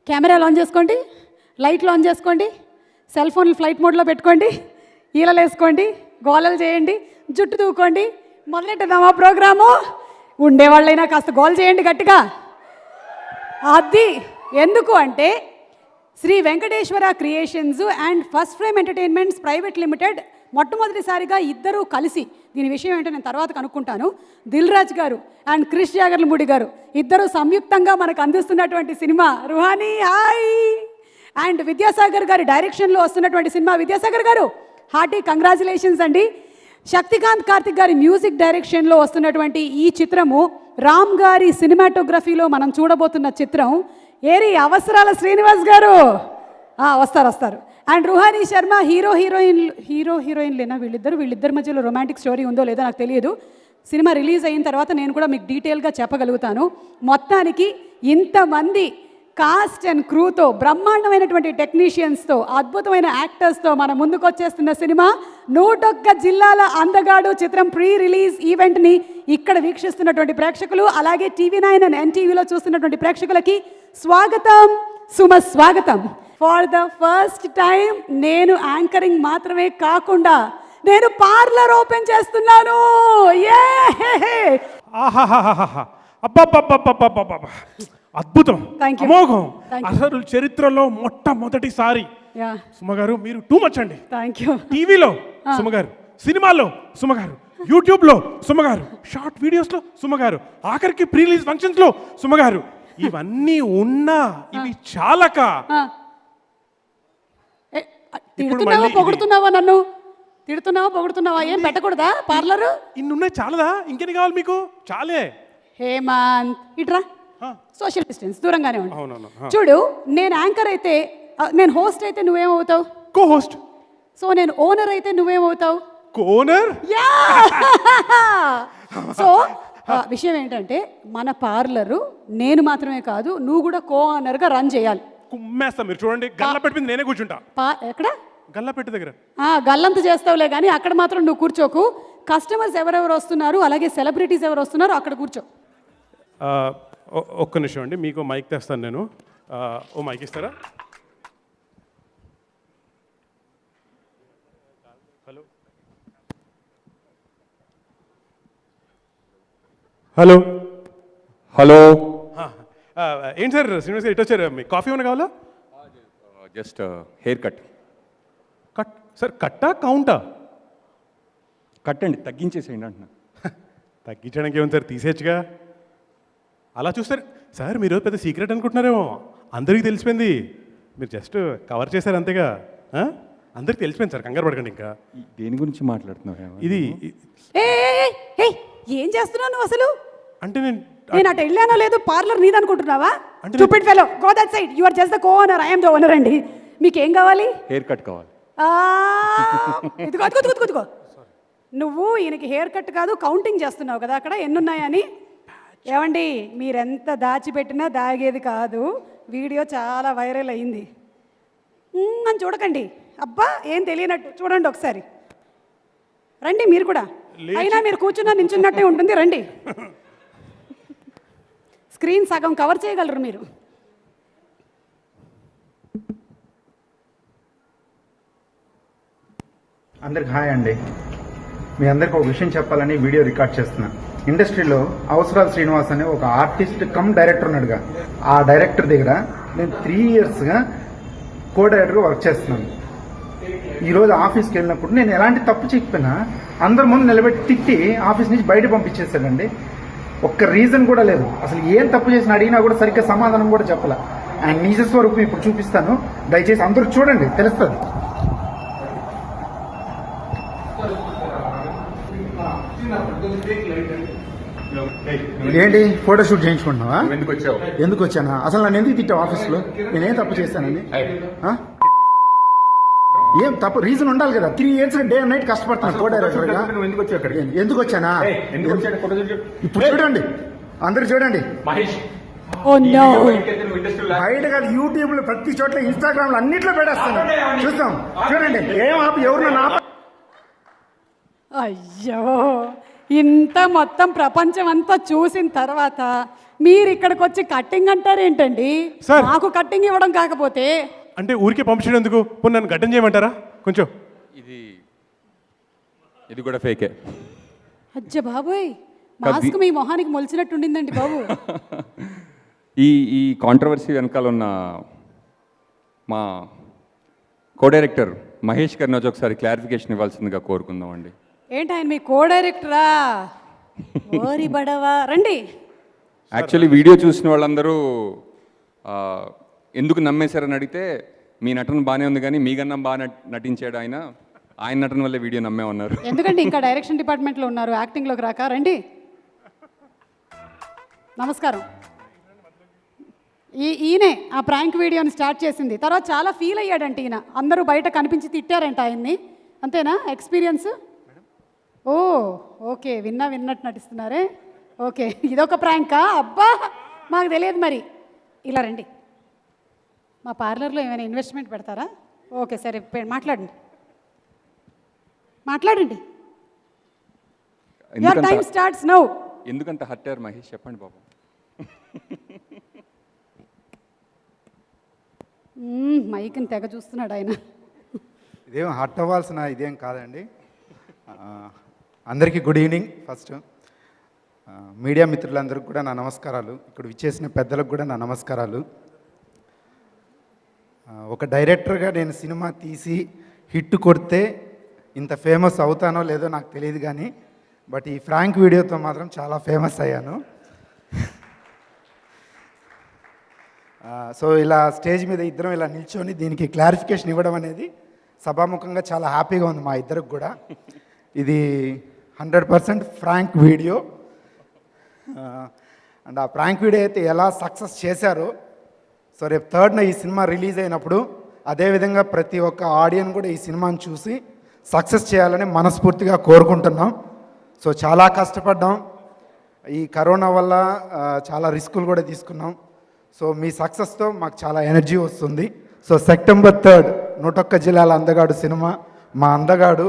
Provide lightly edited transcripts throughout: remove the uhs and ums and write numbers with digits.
కెమెరాలు ఆన్ చేసుకోండి, లైట్లు ఆన్ చేసుకోండి, సెల్ ఫోన్లు ఫ్లైట్ మోడ్లో పెట్టుకోండి, ఈలలు వేసుకోండి, గోలలు చేయండి, జుట్టు దూకోండి. మొదలెట్టదామా ప్రోగ్రాము? ఉండేవాళ్ళైనా కాస్త గోల్ చేయండి గట్టిగా. అది ఎందుకు అంటే Sri Venkateswara creations and first frame entertainments private limited మొట్టమొదటిసారిగా ఇద్దరూ కలిసి, దీని విషయం ఏంటో నేను తర్వాత కనుక్కుంటాను, దిల్ రాజు గారు అండ్ క్రిష్ జాగర్లమూడి గారు ఇద్దరు సంయుక్తంగా మనకు అందిస్తున్నటువంటి cinema Ruhani hi. And Vidyasagar గారి డైరెక్షన్లో వస్తున్నటువంటి సినిమా. విద్యాసాగర్ గారు హార్టీ కంగ్రాచులేషన్స్ అండి. శక్తికాంత్ కార్తిక్ గారి మ్యూజిక్ డైరెక్షన్లో వస్తున్నటువంటి ఈ చిత్రము రామ్ గారి సినిమాటోగ్రఫీలో మనం చూడబోతున్న చిత్రం. ఏరి అవసరాల శ్రీనివాస్ గారు వస్తారు. అండ్ రుహానీ శర్మ హీరోయిన్లేనా వీళ్ళిద్దరి మధ్యలో రొమాంటిక్ స్టోరీ ఉందో లేదో నాకు తెలియదు. సినిమా రిలీజ్ అయిన తర్వాత నేను కూడా మీకు డీటెయిల్గా చెప్పగలుగుతాను. మొత్తానికి ఇంతమంది కాస్ట్ అండ్ క్రూతో, బ్రహ్మాండమైనటువంటి టెక్నీషియన్స్తో, అద్భుతమైన యాక్టర్స్తో మన ముందుకు వచ్చేస్తున్న సినిమా 101 జిల్లాల అందగాడు చిత్రం ప్రీ రిలీజ్ ఈవెంట్ని ఇక్కడ వీక్షిస్తున్నటువంటి ప్రేక్షకులు, అలాగే TV9 అండ్ NTVలో చూస్తున్నటువంటి ప్రేక్షకులకి స్వాగతం, సుమస్వాగతం. ఫర్ ద ఫస్ట్ టైం నేను యాంకరింగ్ మాత్రమే కాకుండా నేను పార్లర్ ఓపెన్ చేస్తున్నాను. అద్భుతం, అమోఘం. అసలు చరిత్రలో మొట్టమొదటిసారి సుమగారు మీరు టూ మచ్ అండి. టీవీలో సుమగారు, సినిమాలో సుమగారు, యూట్యూబ్లో సుమగారు, షార్ట్ వీడియోస్లో సుమగారు, ఆఖరికి ప్రీ రిలీజ్ ఫంక్షన్స్లో సుమగారు. ఇవన్నీ ఉన్నా ఇవి చాలక పొగుడుతున్నావా? నన్ను పొగుడుతున్నావా? ఏం పెట్టకూడదా పార్లర్? ఇన్నున్నాయి, చాలదా? ఇంకెన్ని కావాలి మీకు? చాలే. హేమంత్ ఇట్రా, సోషల్ డిస్టెన్స్, దూరంగానే ఉండు. చూడు, నేను యాంకర్ అయితే, నేను హోస్ట్ అయితే నువ్వేమవుతావు? Co host. సో నేను ఓనర్ అయితే నువ్వేమవుతావు? ఓనర్. సో విషయం ఏంటంటే మన పార్లరు నేను మాత్రమే కాదు, నువ్వు కూడా కో ఓనర్గా రన్ చేయాలి. కుమ్మేస్తా. మీరు చూడండి, గల్లపెట్టి మీద నేనే కూర్చుంటా. ఎక్కడ? గల్లపెట్టి దగ్గర. గల్లంత చేస్తావులే కానీ అక్కడ మాత్రం నువ్వు కూర్చోకు. కస్టమర్స్ ఎవరెవరు వస్తున్నారు, అలాగే సెలబ్రిటీస్ ఎవరు వస్తున్నారు అక్కడ కూర్చో. ఒక్క నిమిషం అండి, మీకు మైక్ తెస్తాను నేను. ఓ మైక్ ఇస్తారా? Hello hello hello. ఏంటి సార్ శ్రీనివాస్ గారు ఇటు వచ్చారు? మీ కాఫీ ఏమైనా కావాలా? Just hair cut. Cut sir? కట్టా కౌంటా? కట్ అండి, తగ్గించేసేయండి అంటున్నా. తగ్గించడానికి ఏముంది సార్, తీసేయచ్చుగా. అలా చూస్తారు సార్, మీరు పెద్ద సీక్రెట్ అనుకుంటున్నారేమో. అందరికీ తెలిసిపోయింది, మీరు జస్ట్ కవర్ చేశారు అంతేగా. అందరికి తెలిసిపోయింది సార్, కంగారు పడకండి. ఇంకా దేని గురించి మాట్లాడుతున్నారు? ఇది ఏం చేస్తున్నావు నువ్వు అసలు? అంటే నేను అటు వెళ్ళానో లేదు, పార్లర్ నీదనుకుంటున్నావా? Stupid fellow, go that side. You are just the co owner, I am the owner అండి. మీకేం కావాలి? హెయిర్ కట్ కావాలి. ఇదిగో నువ్వు ఈయనకి హెయిర్ కట్ కాదు, కౌంటింగ్ చేస్తున్నావు కదా అక్కడ ఎన్నున్నాయని. ఏమండి, మీరెంత దాచిపెట్టినా దాగేది కాదు. వీడియో చాలా వైరల్ అయింది అని చూడకండి. అబ్బా ఏం తెలియనట్టు చూడండి ఒకసారి. రండి మీరు కూడా. అయినా మీరు కూర్చున్నా నించున్నట్టే ఉంటుంది, రండి. స్క్రీన్ సగం కవర్ చేయగలరు మీరు. అందరికి హాయ్ అండి. మీ అందరికి ఒక విషయం చెప్పాలని వీడియో రికార్డ్ చేస్తున్నా. ఇండస్ట్రీలో అవసరాల శ్రీనివాస్ అనే ఒక ఆర్టిస్ట్ కమ్ డైరెక్టర్ ఉన్నాడుగా, ఆ డైరెక్టర్ దగ్గర నేను 3 ఇయర్స్గా కో డైరెక్టర్గా వర్క్ చేస్తున్నాను. ఈరోజు ఆఫీస్కి వెళ్ళినప్పుడు నేను ఎలాంటి తప్పు చేయకపోయినా అందరి ముందు నిలబెట్టి తిట్టి ఆఫీస్ నుంచి బయట పంపించేశాడండి. ఒక్క రీజన్ కూడా లేదు. అసలు ఏం తప్పు చేసిన అడిగినా కూడా సరిగ్గా సమాధానం కూడా చెప్పాల. ఆయన నిజ స్వరూపం ఇప్పుడు చూపిస్తాను, దయచేసి అందరూ చూడండి, తెలుస్తుంది. ఏంటి ఫోటోషూట్ చేయించుకుంటున్నావా? ఎందుకు వచ్చానా? అసలు నన్ను ఎందుకు తిట్టావు ఆఫీస్లో? నేనేం తప్పు చేశానండి? ఏం తప్పు రీజన్ ఉండాలి కదా. 3 ఇయర్స్ డే అండ్ నైట్ కష్టపడుతున్నాను కో డైరెక్టర్గా. ఎందుకు వచ్చానా? ఇప్పుడు చూడండి, అందరు చూడండి. బయట కాదు, యూట్యూబ్ లో ప్రతి చోట్ల, ఇన్స్టాగ్రామ్ లో అన్నిట్లో పెట్టేస్తాను, చూస్తాం. చూడండి, ఏం ఆపి ఎవరు నన్ను ఆప. అయ్యో ఇంత మొత్తం ప్రపంచం అంతా చూసిన తర్వాత మీరు ఇక్కడికి వచ్చి కట్టింగ్ అంటారేంటండి? సార్. నాకు కట్టింగ్ ఇవ్వడం కాకపోతే అంటే ఊరికే పంపించడం ఎందుకు? పోనీ నన్ను గడ్డం చేయమంటారా కొంచెం? ఇది కూడా ఫేకే. అజ్జ బాబోయ్, మాస్క్ మీ మొహానికి మొలిచినట్టు ఉండిందండి బాబు. ఈ కాంట్రవర్సీ వెనకాల ఉన్న మా కో డైరెక్టర్ మహేష్ గారిని వచ్చి ఒకసారి క్లారిఫికేషన్ ఇవ్వాల్సిందిగా కోరుకుందామండి. ఏంటి ఆయన మీ కో డైరెక్టరా? ఓరి బడవా, రండి. యాక్చువల్లీ వీడియో చూసిన వాళ్ళందరూ ఎందుకు నమ్మేశారని అడిగితే మీ నటన బాగానే ఉంది కానీ మీకన్నా బాగా నటించాడు ఆయన నటన వల్లే వీడియో నమ్మేమన్నారు. ఎందుకంటే ఇంకా డైరెక్షన్ డిపార్ట్మెంట్లో ఉన్నారు, యాక్టింగ్లోకి రాక. రండి, నమస్కారం. ఈయనే ఆ ప్రాంక్ వీడియోని స్టార్ట్ చేసింది. తర్వాత చాలా ఫీల్ అయ్యాడంట ఈయన. అందరూ బయట కనిపించి తిట్టారంట ఆయన్ని. అంతేనా ఎక్స్పీరియన్స్? ఓ ఓకే, విన్నట్టు నటిస్తున్నారే. ఓకే, ఇదొక ప్రాంకా? అబ్బా, మాకు తెలియదు. మరి ఇలా రండి, మా పార్లర్లో ఏమైనా ఇన్వెస్ట్మెంట్ పెడతారా? ఓకే సరే, మాట్లాడండి. Your time starts now. ఎందుకంత హత్యారు మహేష్, చెప్పండి బాబు. మైక్ని తెగ చూస్తున్నాడు ఆయన. ఇదేం హట్ అవ్వాల్సిన ఇదేం కాదండి. అందరికీ గుడ్ ఈవినింగ్. ఫస్ట్ మీడియా మిత్రులందరికీ కూడా నా నమస్కారాలు. ఇక్కడ విచ్చేసిన పెద్దలకు కూడా నా నమస్కారాలు. ఒక డైరెక్టర్గా నేను సినిమా తీసి హిట్ కొడితే ఇంత ఫేమస్ అవుతానో లేదో నాకు తెలియదు కానీ బట్ ఈ ఫ్రాంక్ వీడియోతో మాత్రం చాలా ఫేమస్ అయ్యాను. సో ఇలా స్టేజ్ మీద ఇద్దరం ఇలా నిల్చొని దీనికి క్లారిఫికేషన్ ఇవ్వడం అనేది సభాముఖంగా చాలా హ్యాపీగా ఉంది మా ఇద్దరికి కూడా. ఇది 100% ఫ్రాంక్ వీడియో. అండ్ ఆ ప్రాంక్ వీడియో అయితే ఎలా సక్సెస్ చేశారో, సో రేపు 3rd ఈ సినిమా రిలీజ్ అయినప్పుడు అదేవిధంగా ప్రతి ఒక్క ఆడియన్స్ కూడా ఈ సినిమాని చూసి సక్సెస్ చేయాలని మనస్ఫూర్తిగా కోరుకుంటున్నాం. సో చాలా కష్టపడ్డాం. ఈ కరోనా వల్ల చాలా రిస్కులు కూడా తీసుకున్నాం. సో మీ సక్సెస్తో మాకు చాలా ఎనర్జీ వస్తుంది. సో సెప్టెంబర్ 3 101 జిల్లాల అందగాడు సినిమా, మా అందగాడు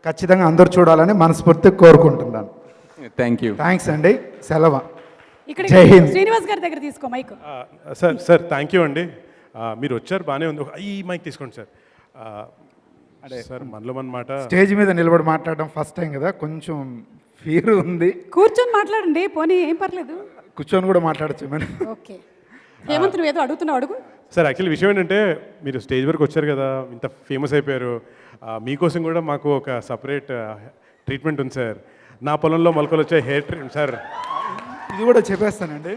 ఖచ్చితంగా అందరూ చూడాలని మనస్ఫూర్తిగా కోరుకుంటున్నాను. థ్యాంక్స్ అండి. సెలవు. జై హింద్. శ్రీనివాస్ గారి దగ్గర తీసుకో మైక్. సార్ థ్యాంక్ యూ అండి. మీరు వచ్చారు, బాగానే ఉంది. ఈ మైక్ తీసుకోండి సార్. అదే సార్, మనలో మన మాట. స్టేజ్ మీద నిలబడి మాట్లాడడం ఫస్ట్ టైం కదా, కొంచెం ఫీర్ ఉంది. కూర్చొని మాట్లాడండి, పోనీ ఏం పర్లేదు. కూర్చొని కూడా మాట్లాడచ్చు మేడం. ఓకే, హేమంత్ నువ్వు ఏదో అడుగుతున్నావు, అడుగు. సార్ యాక్చువల్లీ విషయం ఏంటంటే మీరు స్టేజ్ వరకు వచ్చారు కదా, ఇంత ఫేమస్ అయిపోయారు. మీకోసం కూడా మాకు ఒక సపరేట్ ట్రీట్మెంట్ ఉంది సార్. నా పొలంలో మొలకలు వచ్చే హెయిర్ ట్రీట్మెంట్ సార్. ఇది కూడా చెప్పేస్తానండి.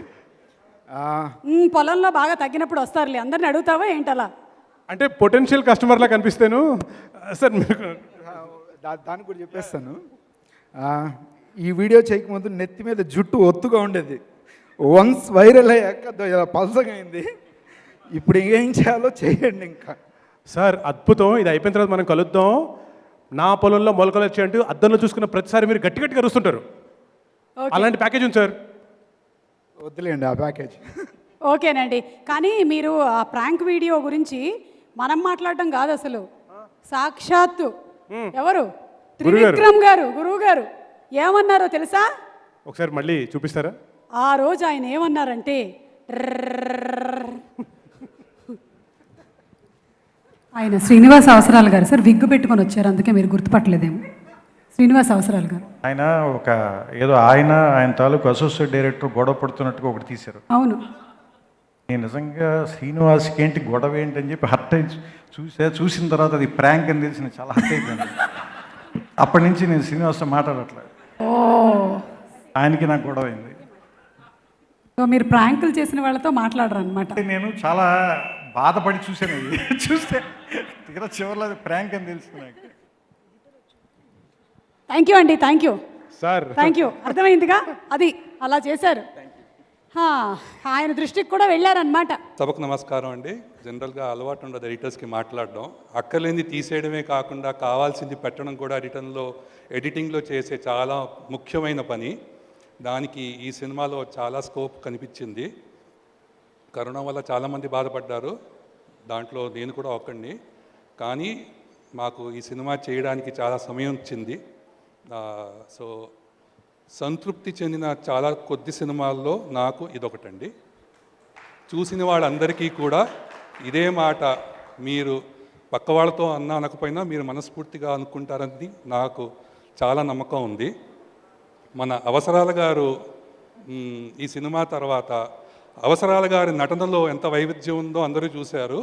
పొలంలో బాగా తగ్గినప్పుడు వస్తారులే, అందరిని అడుగుతావా ఏంటలా? అంటే పొటెన్షియల్ కస్టమర్లా కనిపిస్తాను సార్ మీకు. దానికి కూడా చెప్పేస్తాను. ఈ వీడియో చేయకముందు నెత్తి మీద జుట్టు ఒత్తుగా ఉండేది. వన్స్ వైరల్ అయ్యాక పల్సగా అయింది. ఇప్పుడు ఏం చేయాలో చేయండి. ఇంకా సార్ అద్భుతం. ఇది అయిపోయిన తర్వాత మనం కలుద్దాం. నా పొలంలో మొలకలు వచ్చాయంటూ అద్దంలో చూసుకున్న ప్రతిసారి మీరు గట్టి గట్టిగా అరుస్తుంటారు. అలాంటి ప్యాకేజ్ ఉంది సార్. వద్దులేండి ఆ ప్యాకేజ్. ఓకేనండి, కానీ మీరు ఆ ప్రాంక్ వీడియో గురించి మనం మాట్లాడటం కాదు అసలు. సాక్షాత్తు ఎవరు, త్రివిక్రమ్ గారు, గురువు గారు ఏమన్నారో తెలుసా? ఒకసారి మళ్ళీ చూపిస్తారా? ఆ రోజు ఆయన ఏమన్నారంటే, ఆయన శ్రీనివాస్ అవసరాలు గారు సార్ విగ్గు పెట్టుకొని వచ్చారు, అందుకే మీరు గుర్తుపట్టలేదేమో. శ్రీనివాస్ అవసరాలు గారు ఆయన ఆయన తాలూకు అసోసియేట్ డైరెక్టర్ గొడవ పడుతున్నట్టుగా ఒకటి తీశారు. అవును, నేను నిజంగా శ్రీనివాస్కి ఏంటి గొడవ ఏంటి అని చెప్పి హర్ట్ అయి చూసిన తర్వాత అది ప్రాంక్ అని తెలిసి చాలా హర్ట్ అయిపోయింది. అప్పటి నుంచి నేను శ్రీనివాస్తో మాట్లాడట్లేదు. ఆయనకి నాకు గొడవ అయింది. సో మీరు ప్రాంకులు చేసిన వాళ్ళతో మాట్లాడరు అనమాట. నేను చాలా బాధపడి చూశాను. అది చూస్తే తీరా చివరిలో అది ప్రాంక్ అని తెలుస్తుంది నాకు. థ్యాంక్ యూ అండి, thank you sir, thank you. అర్థమైందిగా, అది అలా చేశారు. ఆయన దృష్టికి కూడా వెళ్ళారనమాట. సభకు నమస్కారం అండి. జనరల్గా అలవాటు ఉండదు ఎడిటర్స్కి మాట్లాడడం. అక్కర్లేంది తీసేయడమే కాకుండా కావాల్సింది పెట్టడం కూడా ఎడిటింగ్లో చేసే చాలా ముఖ్యమైన పని. దానికి ఈ సినిమాలో చాలా స్కోప్ కనిపించింది. కరోనా వల్ల చాలామంది బాధపడ్డారు, దాంట్లో నేను కూడా ఒక్కడిని. కానీ మాకు ఈ సినిమా చేయడానికి చాలా సమయం వచ్చింది. సో సంతృప్తి చెందిన చాలా కొద్ది సినిమాల్లో నాకు ఇదొకటండి. చూసిన వాళ్ళందరికీ కూడా ఇదే మాట మీరు పక్క వాళ్ళతో అనకపోయినా మీరు మనస్ఫూర్తిగా అనుకుంటారని నాకు చాలా నమ్మకం ఉంది. మన అవసరాల గారు ఈ సినిమా తర్వాత అవసరాల గారి నటనలో ఎంత వైవిధ్యం ఉందో అందరూ చూశారు.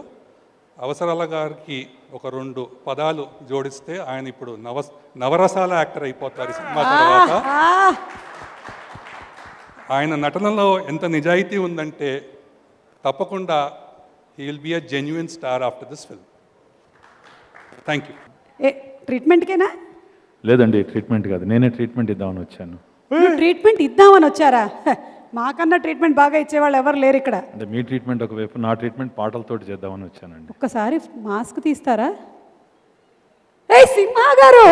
అవసరాల గారికి ఒక 2 పదాలు జోడిస్తే ఆయన ఇప్పుడు నవరసాల యాక్టర్ అయిపోతారు ఈ సినిమా తర్వాత. ఆయన నటనలో ఎంత నిజాయితీ ఉందంటే తప్పకుండా he will be a genuine star after this film. Thank you. ట్రీట్మెంట్కేనా? లేదండి, ట్రీట్మెంట్ కాదు, నేనే ట్రీట్మెంట్ ఇద్దామని వచ్చాను. ట్రీట్మెంట్ ఇద్దామని వచ్చారా? మాకన్నా ట్రీట్మెంట్ బాగా ఇచ్చేవాళ్ళు ఎవరు లేరు ఇక్కడ. అంటే మీ ట్రీట్మెంట్ ఒకవైపు, నా ట్రీట్మెంట్ పాటలతోటి చేద్దామని వచ్చానండి. ఒక్కసారి మాస్క్ తీస్తారా? ఏయ్ సింహా గారు,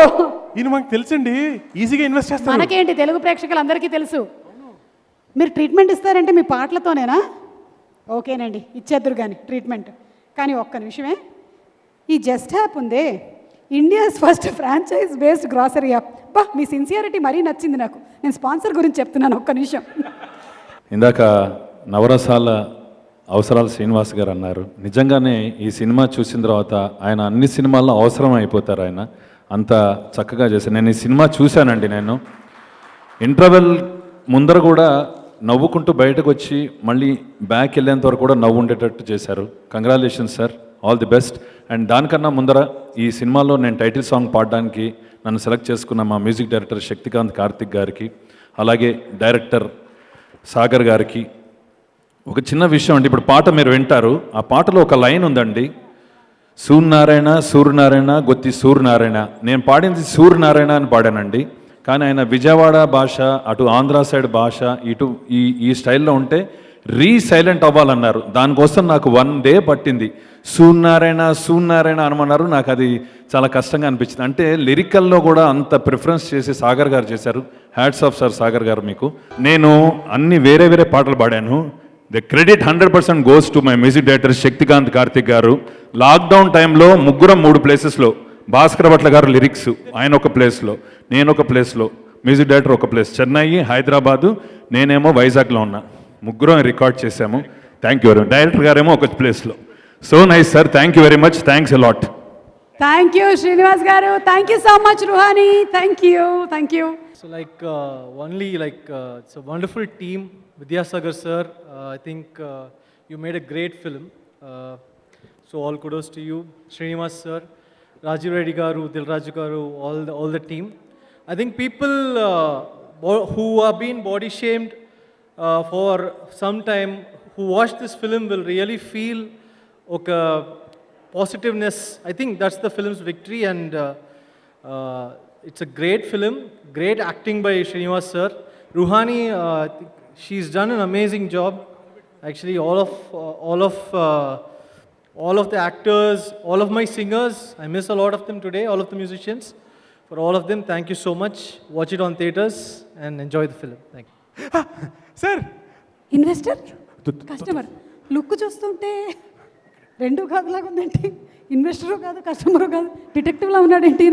ఈయన మాకు తెలుసండి, ఈజీగా ఇన్వెస్ట్ చేస్తాను. మనకేంటి, తెలుగు ప్రేక్షకులందరికీ తెలుసు. మీరు ట్రీట్మెంట్ ఇస్తారంటే మీ పాటలతోనేనా? ఓకేనండి, ఇచ్చేద్దరు కానీ ట్రీట్మెంట్. కానీ ఒక్క నిమిషమే, ఈ జస్ట్ యాప్ ఉందే, India's first franchise based grocery app. బా, మీ సిన్సియారిటీ మరీ నచ్చింది నాకు. నేను స్పాన్సర్ గురించి చెప్తున్నాను, ఒక్క నిమిషం. ఇందాక నవరసాల అవసరాల శ్రీనివాస్ గారు అన్నారు. నిజంగానే ఈ సినిమా చూసిన తర్వాత ఆయన అన్ని సినిమాల్లో అవసరం అయిపోతారు. ఆయన అంత చక్కగా చేశారు. నేను ఈ సినిమా చూశానండి. నేను ఇంటర్వెల్ ముందర కూడా నవ్వుకుంటూ బయటకు వచ్చి మళ్ళీ బ్యాక్ వెళ్ళేంత వరకు కూడా నవ్వు ఉండేటట్టు చేశారు. Congratulations sir, all the best. And దానికన్నా ముందర ఈ సినిమాలో నేను టైటిల్ సాంగ్ పాడడానికి నన్ను సెలెక్ట్ చేసుకున్న మా మ్యూజిక్ డైరెక్టర్ శక్తికాంత్ కార్తిక్ గారికి, అలాగే డైరెక్టర్ సాగర్ గారికి ఒక చిన్న విషయం అండి. ఇప్పుడు పాట మీరు వింటారు. ఆ పాటలో ఒక లైన్ ఉందండి, సూర్యనారాయణ సూర్యనారాయణ గొత్తి సూర్యనారాయణ. నేను పాడింది సూర్యనారాయణ అని పాడానండి. కానీ ఆయన విజయవాడ భాష, అటు ఆంధ్ర సైడ్ భాష, ఇటు ఈ స్టైల్లో ఉంటే సైలెంట్ అవ్వాలన్నారు. దానికోసం నాకు 1 డే పట్టింది. సూర్యనారాయణ సూర్యనారాయణ అనమన్నారు. నాకు అది చాలా కష్టంగా అనిపించింది. అంటే లిరికల్లో కూడా అంత ప్రిఫరెన్స్ చేసి సాగర్ గారు చేశారు. హ్యాట్స్ ఆఫ్ సార్ సాగర్ గారు మీకు. నేను అన్ని వేరే వేరే పాటలు పాడాను. The credit 100% goes to my music director Shaktikant Karthik గారు. లాక్డౌన్ టైంలో ముగ్గురం 3 ప్లేసెస్లో, భాస్కర్ భట్ల గారు లిరిక్స్, ఆయన ఒక ప్లేస్లో, నేను ఒక ప్లేస్లో, మ్యూజిక్ డైరెక్టర్ ఒక ప్లేస్, చెన్నై, హైదరాబాదు, నేనేమో వైజాగ్లో ఉన్నా. ముగ్గురం రికార్డ్ చేశాము. Thank you very much. Director గారేమో ఒక ప్లేస్లో. So nice sir, thank you very much. Thanks a lot. Thank you Srinivas garu. Thank you so much Ruhani. Thank you, thank you. So it's a wonderful team. Vidyasagar sir, I think you made a great film. So all kudos to you. Srinivas sir, Rajiv Reddy garu, Dilraju garu, all the team. I think people who have been body shamed for some time, who watch this film will really feel positiveness. I think that's the film's victory, and it's a great film, great acting by Srinivas sir. Ruhani, she's done an amazing job. Actually, all of the actors, all of my singers, I miss a lot of them today, all of the musicians. For all of them, thank you so much. Watch it on theaters and enjoy the film. Thank you. Sir, investor, customer look చూస్తుంటే 2 కాదులాగా ఉందేంటి? Investor కాదు, customer కాదు, డిటెక్టివ్లా ఉన్నాడేంటి?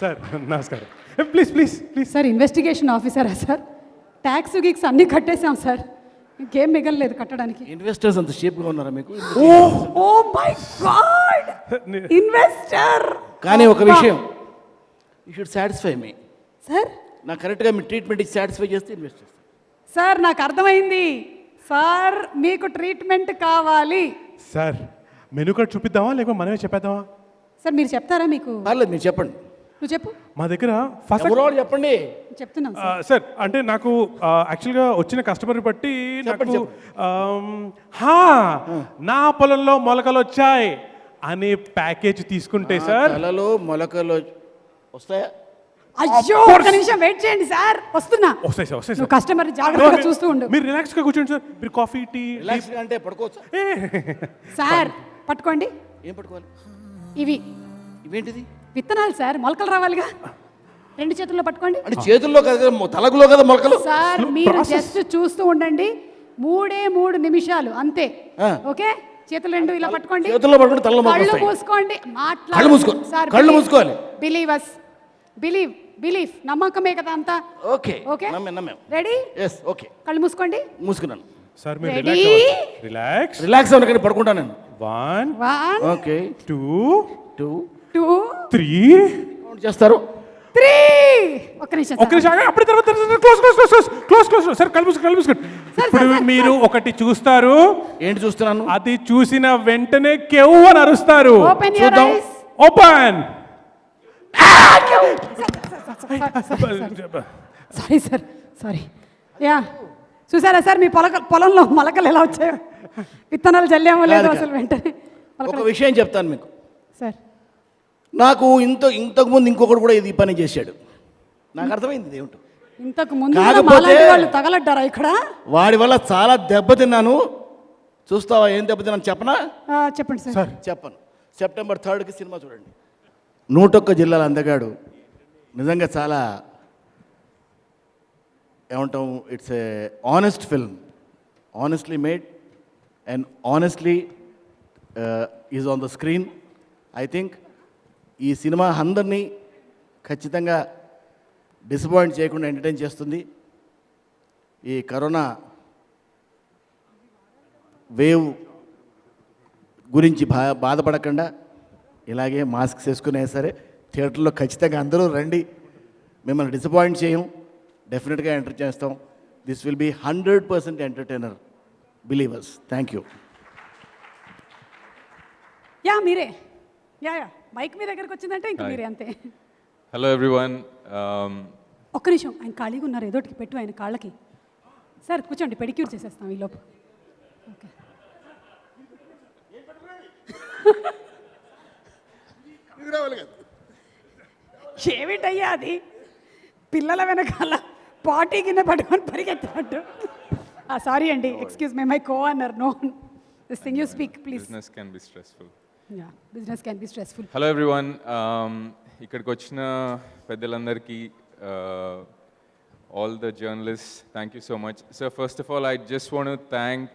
Sir నమస్కారం. Please please please. Sir investigation ఆఫీసరా sir? Tax గిక్స్ అన్నీ కట్టేశాం సార్, ఇంకేం మిగలలేదు కట్టడానికి. ఇన్వెస్టర్స్ అంత షేప్గా ఉన్నారా మీకు? Oh my god, investor. కానీ ఒక విషయం, you should satisfy me sir. నాకు కరెక్ట్గా మీ ట్రీట్మెంట్ ఇచ్చి సాటిస్ఫై చేస్తే ఇన్వెస్ట్ చేస్తాను. సార్ నాకు అర్థమైంది సార్, మీకు ట్రీట్మెంట్ కావాలి. సార్ మెనూ కార్డ్ చూపిద్దామా లేకపోతే మనమే చెప్పేద్దామా? సార్ మీరు చెప్తారా? మీకు పర్లేదు, మీరు చెప్పండి. నువ్వు చెప్పు. మా దగ్గర ఫస్ట్ ఎవరో ఒకరు చెప్పండి. చెప్తున్నాం సార్. అంటే నాకు యాక్చువల్గా వచ్చిన కస్టమర్ బట్టి నాకు నా పొలంలో మొలకలు వచ్చాయి అనే ప్యాకేజ్ తీసుకుంటే సార్. పొలంలో మొలకలు వస్తాయా? అయ్యో ఒక నిమిషం వెయిట్ చేయండి సార్, వస్తున్నా. వస్తాయి సార్, వస్తాయి నువ్వు సార్. కస్టమర్ జాగ్రత్తగా చూస్తూ ఉండు. మీరు రిలాక్స్గా కూర్చోండి సార్. మీరు కాఫీ టీ రిలాక్స్ అంటే పడుకోవచ్చు. సార్ పట్టుకోండి. ఏం పట్టుకోవాలి? ఇవేంటిది? విత్తనాలు సార్, మొలకలు రావాలిగా. 2 చేతుల్లో పట్టుకోండి. అంటే చేతుల్లో కదా, తలకులో కదా మొలకలు. సార్ మీరు జస్ట్ చూస్తూ ఉండండి, 3 నిమిషాలు అంతే. ఓకే, చేతులు 2 ఇలా పట్టుకోండి. చేతుల్లో పట్టుకోండి, తలలో మొలకలు కళ్ళు వస్తాయి. మూసుకోండి. కళ్ళు మూసుకో. సార్ కళ్ళు మూసుకోవాలి. Believe us, believe. బిలీఫ్ నమ్మకమే కదా అంతా. ఓకే ఓకే నమ్మాం. రెడీ? Yes okay. కళ్ళు మూసుకోండి. మూసుకున్నాను. సార్ మీరు రెడీ? రిలాక్స్. రిలాక్స్ అవ్వను కానీ పడుకుంటాను నేను. 1 1 ఓకే 2 2 2 3 కౌంట్ చేస్తారు. 3. ఒక్క నిమిషం ఒక్క నిమిషం ఆగండి. అప్పుడు తర్వాత క్లోజ్ సార్ కళ్ళు మూసుకోండి. ఇప్పుడు మీరు ఒకటి చూస్తారు. ఏంటి చూస్తున్నాను? అది చూసిన వెంటనే కెవ్వు అని అరుస్తారు. ఓపెన్ యువర్ చూద్దాం. Ice. Open. Sorry sir, sorry. Yeah, చూసారా సార్ మీ పొలంలో మొలకలు ఎలా వచ్చాయో? విత్తనాలు చల్లామో లేదో అసలు వెంటనే ఒక విషయం చెప్తాను మీకు. సార్ నాకు ఇంతకుముందు ఇంకొకటి కూడా ఇది పని చేశాడు. నాకు అర్థమైంది ఏమిటో. ఇంతకు ముందు కాకపోతే- మాలాంటి వాళ్ళు తగలడ్డారా ఇక్కడ? వాడి వల్ల చాలా దెబ్బతిన్నాను. చూస్తావా ఏం దెబ్బతిన్నాను చెప్పనా? చెప్పండి సార్. చెప్పను. సెప్టెంబర్ 3కి సినిమా చూడండి. 101 జిల్లాల అందగాడు నిజంగా చాలా ఏమంటాం, it's a honest film, honestly made and honestly is on the screen. I think ఈ సినిమా అందరినీ ఖచ్చితంగా డిసప్పాయింట్ చేయకుండా ఎంటర్టైన్ చేస్తుంది. ఈ కరోనా వేవ్ గురించి బాధపడకుండా ఇలాగే మాస్క్స్ వేసుకునే సరే థియేటర్లో ఖచ్చితంగా అందరూ రండి. మిమ్మల్ని డిసప్పాయింట్ చేయం, డెఫినెట్గా ఎంటర్ చేస్తాం. This will be 100% entertainer, believers. Thank you. Ya మీరే. యా మైక్ మీ దగ్గరకు వచ్చిందంటే ఇంక మీరే అంతే. Hello everyone. ఒక్క నిమిషం, ఆయన ఖాళీగా ఉన్నారు, ఏదోటికి పెట్టు ఆయన కాళ్ళకి. సార్ కూర్చోండి, పెడిక్యూర్ చేసేస్తాం ఈ లోపు. ఓకే. ఏమిటయ్యా అది? పిల్లల వెనకాల పార్టీ కింద పట్టుకొని పరిగెత్తినట్టు. సారీ అండి, excuse me, my co owner. No this thing you speak please. Business can be stressful. Yeah, business can be stressful. Hello everyone. ఇక్కడికి వచ్చిన పెద్దలందరికీ, all the journalists, thank you so much. So first of all, I just want to thank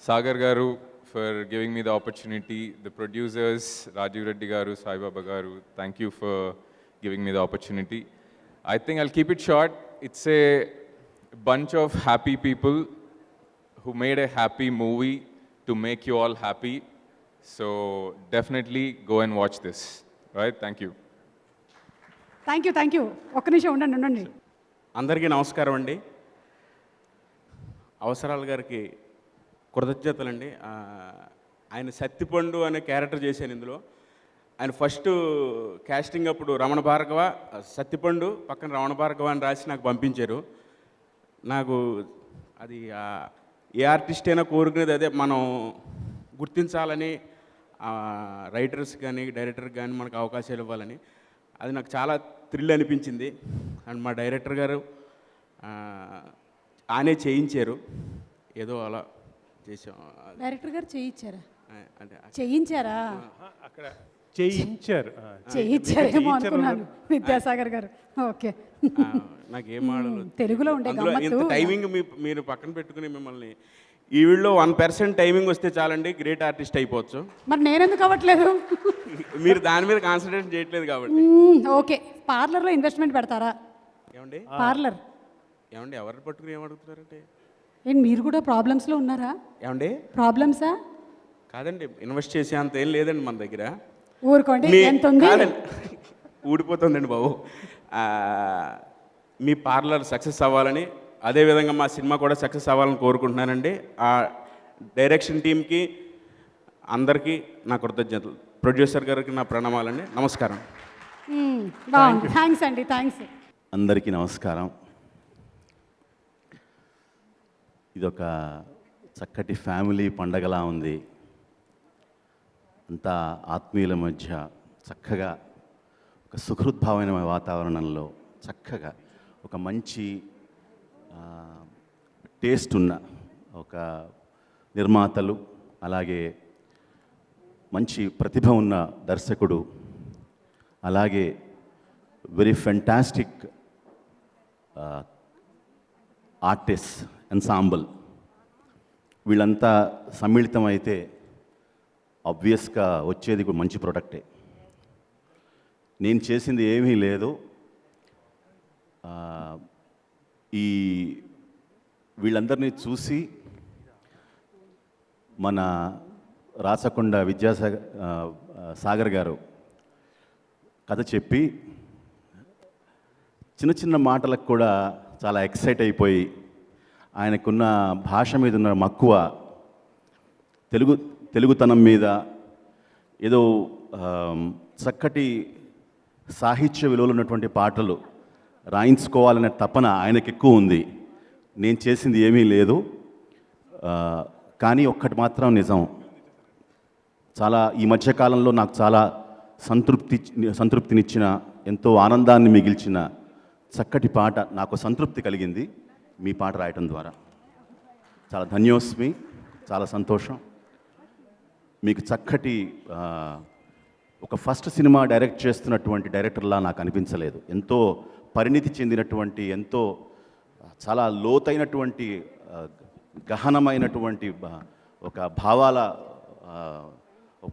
Sagar Garu for giving me the opportunity. The producers, Rajiv Reddy Garu, Sai Baba Garu, thank you for giving me the opportunity. I think I'll keep it short. It's a bunch of happy people who made a happy movie to make you all happy. So definitely go and watch this. Right? Thank you. Thank you. ఒక్క నిమిషం ఉండండి. అందరికీ నమస్కారం అండి. అవసరాల గారికి కృతజ్ఞతలండి. ఆయన సత్తిపండు అనే క్యారెక్టర్ చేశాను ఇందులో. ఆయన ఫస్ట్ క్యాస్టింగ్ అప్పుడు రమణ భార్గవ, సత్తిపండు పక్కన రమణ భార్గవ అని రాసి నాకు పంపించారు. నాకు అది ఏ ఆర్టిస్ట్ అయినా కోరుకునేది అదే, మనం గుర్తించాలని, రైటర్స్ కానీ డైరెక్టర్కి కానీ మనకు అవకాశాలు ఇవ్వాలని. అది నాకు చాలా థ్రిల్ అనిపించింది. అండ్ మా డైరెక్టర్ గారు ఆనే చేయించారు, ఏదో అలా చేసాం. డైరెక్టర్ గారు చేయించారా? అంటే చేయించారు. చేయించారేమో అనుకున్నాను. విద్యాసాగర్ గారు. ఓకే. నాకేం ఆడలు తెలుగులో ఉండే ఇంత టైమింగ్ మీరు పక్కన పెట్టుకుని మిమ్మల్ని ఈ వీళ్ళలో 1% టైమింగ్ వస్తే చాలండి, గ్రేట్ ఆర్టిస్ట్ అయిపోవచ్చు. మరి నేనెందుకు అవ్వట్లేదు? మీరు దాని మీద కాన్సన్ట్రేట్ చేయట్లేదు కాబట్టి. ఓకే. పార్లర్లో ఇన్వెస్ట్మెంట్ పెడతారా? ఏమండి పార్లర్ ఏమండి ఎవరిని పట్టుకుని ఏమడుగుతున్నారంటే? ఏంటి మీరు కూడా ప్రాబ్లమ్స్లో ఉన్నారా? ఏమండి ప్రాబ్లమ్సా? కాదండి, ఇన్వెస్ట్ చేసే అంత ఏం లేదండి మన దగ్గర. ఊరుకోండి. ఎంత ఉంది? ఊడిపోతుందండి బాబు. మీ పార్లర్ సక్సెస్ అవ్వాలని, అదేవిధంగా మా సినిమా కూడా సక్సెస్ అవ్వాలని కోరుకుంటున్నానండి. ఆ డైరెక్షన్ టీమ్కి అందరికీ నా కృతజ్ఞతలు. ప్రొడ్యూసర్ గారికి నా ప్రణామాలండి. నమస్కారం. బాగుంది. థ్యాంక్స్ అండి. థ్యాంక్స్. అందరికీ నమస్కారం. ఇదొక చక్కటి ఫ్యామిలీ పండగలా ఉంది. అంతా ఆత్మీయుల మధ్య చక్కగా ఒక సుహృద్భావమైన వాతావరణంలో చక్కగా ఒక మంచి టేస్ట్ ఉన్న ఒక నిర్మాతలు, అలాగే మంచి ప్రతిభ ఉన్న దర్శకుడు, అలాగే వెరీ ఫెంటాస్టిక్ ఆర్టిస్ట్ ఎన్సాంబుల్, వీళ్ళంతా సమ్మిళితం అయితే ఆబ్వియస్గా వచ్చేది కూడా మంచి ప్రోడక్టే. నేను చేసింది ఏమీ లేదు, ఈ వీళ్ళందరినీ చూసి మన రాచకొండ సాగర్ గారు కథ చెప్పి చిన్న చిన్న మాటలకు కూడా చాలా ఎక్సైట్ అయిపోయి ఆయనకున్న భాష మీద ఉన్న మక్కువ, తెలుగుతనం మీద ఏదో చక్కటి సాహిత్య విలువలు ఉన్నటువంటి పాటలు రాయించుకోవాలనే తపన ఆయనకు ఎక్కువ ఉంది. నేను చేసింది ఏమీ లేదు. కానీ ఒక్కటి మాత్రం నిజం, చాలా ఈ మధ్యకాలంలో నాకు చాలా సంతృప్తినిచ్చిన, ఎంతో ఆనందాన్ని మిగిల్చిన చక్కటి పాట, నాకు సంతృప్తి కలిగింది మీ పాట రాయటం ద్వారా. చాలా ధన్యోస్మి, చాలా సంతోషం. మీకు చక్కటి ఒక ఫస్ట్ సినిమా డైరెక్ట్ చేస్తున్నటువంటి డైరెక్టర్లా నాకు అనిపించలేదు. ఎంతో పరిణితి చెందినటువంటి, ఎంతో చాలా లోతైనటువంటి, గహనమైనటువంటి ఒక భావాల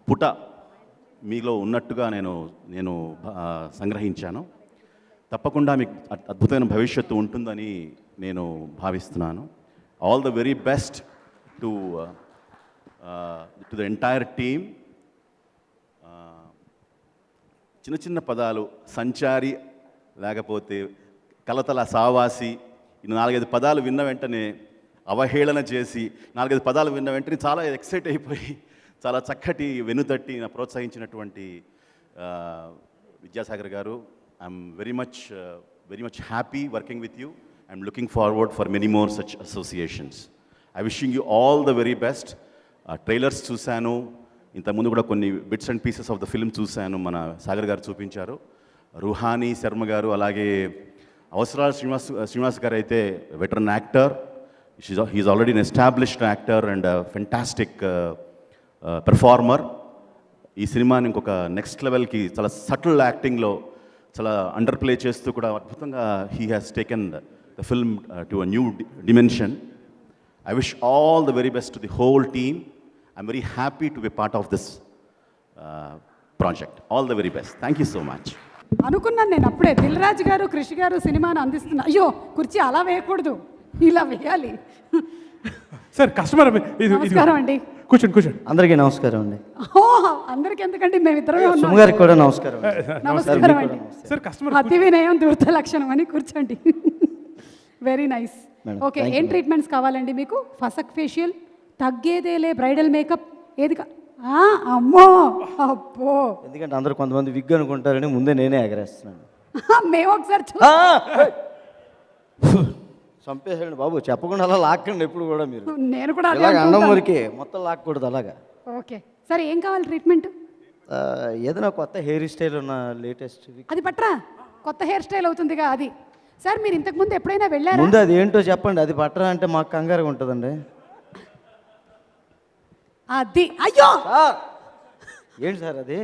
పుట మీలో ఉన్నట్టుగా నేను సంగ్రహించాను. తప్పకుండా మీకు అద్భుతమైన భవిష్యత్తు ఉంటుందని నేను భావిస్తున్నాను. All the very best to the entire team. చిన్న చిన్న పదాలు, సంచారి లేకపోతే కలతల సావాసి, 4-5 పదాలు విన్న వెంటనే అవహేళన చేసి 4-5 పదాలు విన్న వెంటనే చాలా ఎక్సైట్ అయిపోయి చాలా చక్కటి వెనుతట్టి ప్రోత్సహించినటువంటి విద్యాసాగర్ గారు, I'm very much happy working with you. I'm looking forward for many more such associations. I wishing you all the very best. Trailers చూశాను, ఇంతకుముందు కూడా కొన్ని bits and pieces of the film చూశాను, మన సాగర్ గారు చూపించారు. రుహానీ శర్మ గారు, అలాగే అవసరాల శ్రీనివాస్ గారు అయితే veteran actor. He's already an established actor and fantastic performer. ఈ సినిమాని ఇంకొక నెక్స్ట్ లెవెల్కి చాలా సటిల్ యాక్టింగ్లో చాలా అండర్ ప్లే చేస్తూ కూడా అద్భుతంగా he has taken the film to a new dimension. I wish all the very best to the whole team. I'm very happy to be part of this project. All the very best. Thank you so much. అనుకున్నాను నేను అప్పుడే, దిల్ రాజు గారు, కృషి గారు సినిమాను అందిస్తున్నా. అయ్యో కుర్చీ అలా వేయకూడదు, ఇలా వేయాలి. సార్ కస్టమర్ నమస్కారం అండి. కూర్చోండి. అందరికీ నమస్కారం అండి. అందరికి ఎందుకండి, మేము ఇద్దరమే ఉన్నాం. సుమ గారికి కూడా నమస్కారం. నమస్కారం అండి. సార్ కస్టమర్ అతి వినయం దూరత లక్షణం అని కూర్చోండి. Very nice. ఓకే, ఏం ట్రీట్మెంట్స్ కావాలండి మీకు? ఫసక్ ఫేషియల్, తగ్గేదేలే బ్రైడల్ మేకప్, ఏది అమ్మో అబ్బో. ఎందుకంటే అందరూ కొంతమంది విగ్ అనుకుంటారని ముందే నేనే ఎగరేస్తున్నాను. మేము ఒకసారి చంపేసాడు బాబు, చెప్పకుండా అలా లాక్కండి ఎప్పుడు కూడా మీరు. నేను కూడా అలాగే అన్నం వరకే, మొత్తం లాక్కూడదు అలాగా. ఓకే, సరే ఏం కావాలి ట్రీట్మెంట్? ఏదైనా కొత్త హెయిర్ స్టైల్ ఉన్న లేటెస్ట్ అది పట్రా, కొత్త హెయిర్ స్టైల్ అవుతుందిగా అది. సార్ మీరు ఇంతకుముందు ఎప్పుడైనా వెళ్ళారా? ముందు అది ఏంటో చెప్పండి. అది పట్టరా అంటే మాకు కంగారుగా ఉంటుందండి. అది అయ్యో ఏంటి సార్ అది?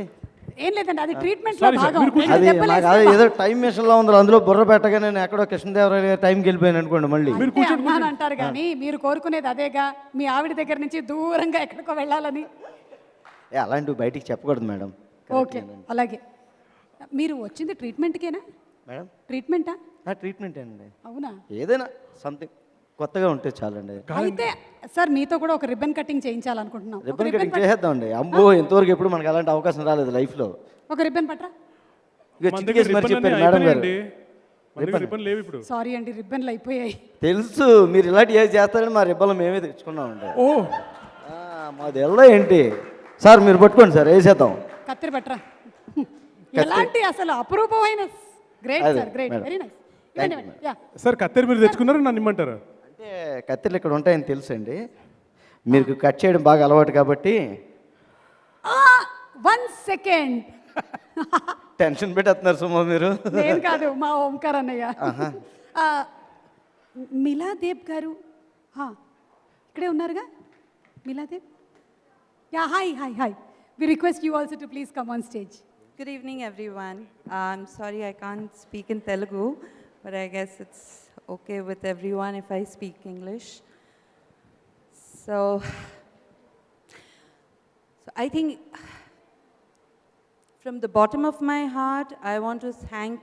ఏం లేదండి, అది ట్రీట్మెంట్ లో భాగం. అది నాకు ఏదో టైం మిషన్ లో ఉంది, అందులో బుర్ర పెట్టగా నేను ఎక్కడో కృష్ణదేవరాయ టైంకి వెళ్ళిపోయాను అనుకోండి. మళ్ళీ అంటారు కానీ మీరు కోరుకునేది అదేగా, మీ ఆవిడ దగ్గర నుంచి దూరంగా ఎక్కడికో వెళ్ళాలని. అలాంటివి బయటికి చెప్పకూడదు మేడం. ఓకే, అలాగే. మీరు వచ్చింది ట్రీట్మెంట్కేనా మేడం? ట్రీట్మెంటా? ట్రీట్మెంట్ అండి. అవునా? ఏదైనా సంథింగ్ కొత్తగా ఉంటే చాలండి. అయితే సార్ మీతో కూడా ఒక రిబ్బన్ కటింగ్ చేయించాలనుకుంటున్నాం. రిబ్బన్ కటింగ్ చేసేద్దామండి. అమ్మో, ఇంతవరకు ఎప్పుడు మనకి అలాంటి అవకాశం రాలేదు లైఫ్లో. ఒక రిబ్బన్ పట్రా. ఇక చిటికేసి మరి చెప్పారు మేడం గారు. సారీ అండి, రిబ్బన్లు అయిపోయాయి. తెలుసు మీరు ఇలాంటి ఏది చేస్తారని మా రిబ్బన్లు మేమే తెచ్చుకున్నామండి. మాది ఎలా ఏంటి సార్, మీరు పట్టుకోండి సార్, వేసేద్దాం. కత్తిరి పట్రా. ఎలాంటి అసలు అపురూపమైన. Great sir, great, very nice. Sir కత్తెర మీరు తెచ్చుకున్నారు, నన్ను ఇమ్మంటారా? అంటే కత్తెరలు ఇక్కడ ఉంటాయని తెలుసు అండి, మీకు కట్ చేయడం బాగా అలవాటు కాబట్టి. 1 సెకండ్ టెన్షన్ పెట్టేస్తున్నారు సుమా మీరు. నేను కాదు, మా ఓంకార్ అన్నయ్య. మిలాదేవ్ గారు ఇక్కడే ఉన్నారుగా. Miladev, yeah, hi hi hi. We request you also to please come on stage. Good evening, everyone. I'm sorry I can't speak in Telugu, but I guess it's okay with everyone if I speak English. So I think from the bottom of my heart, I want to thank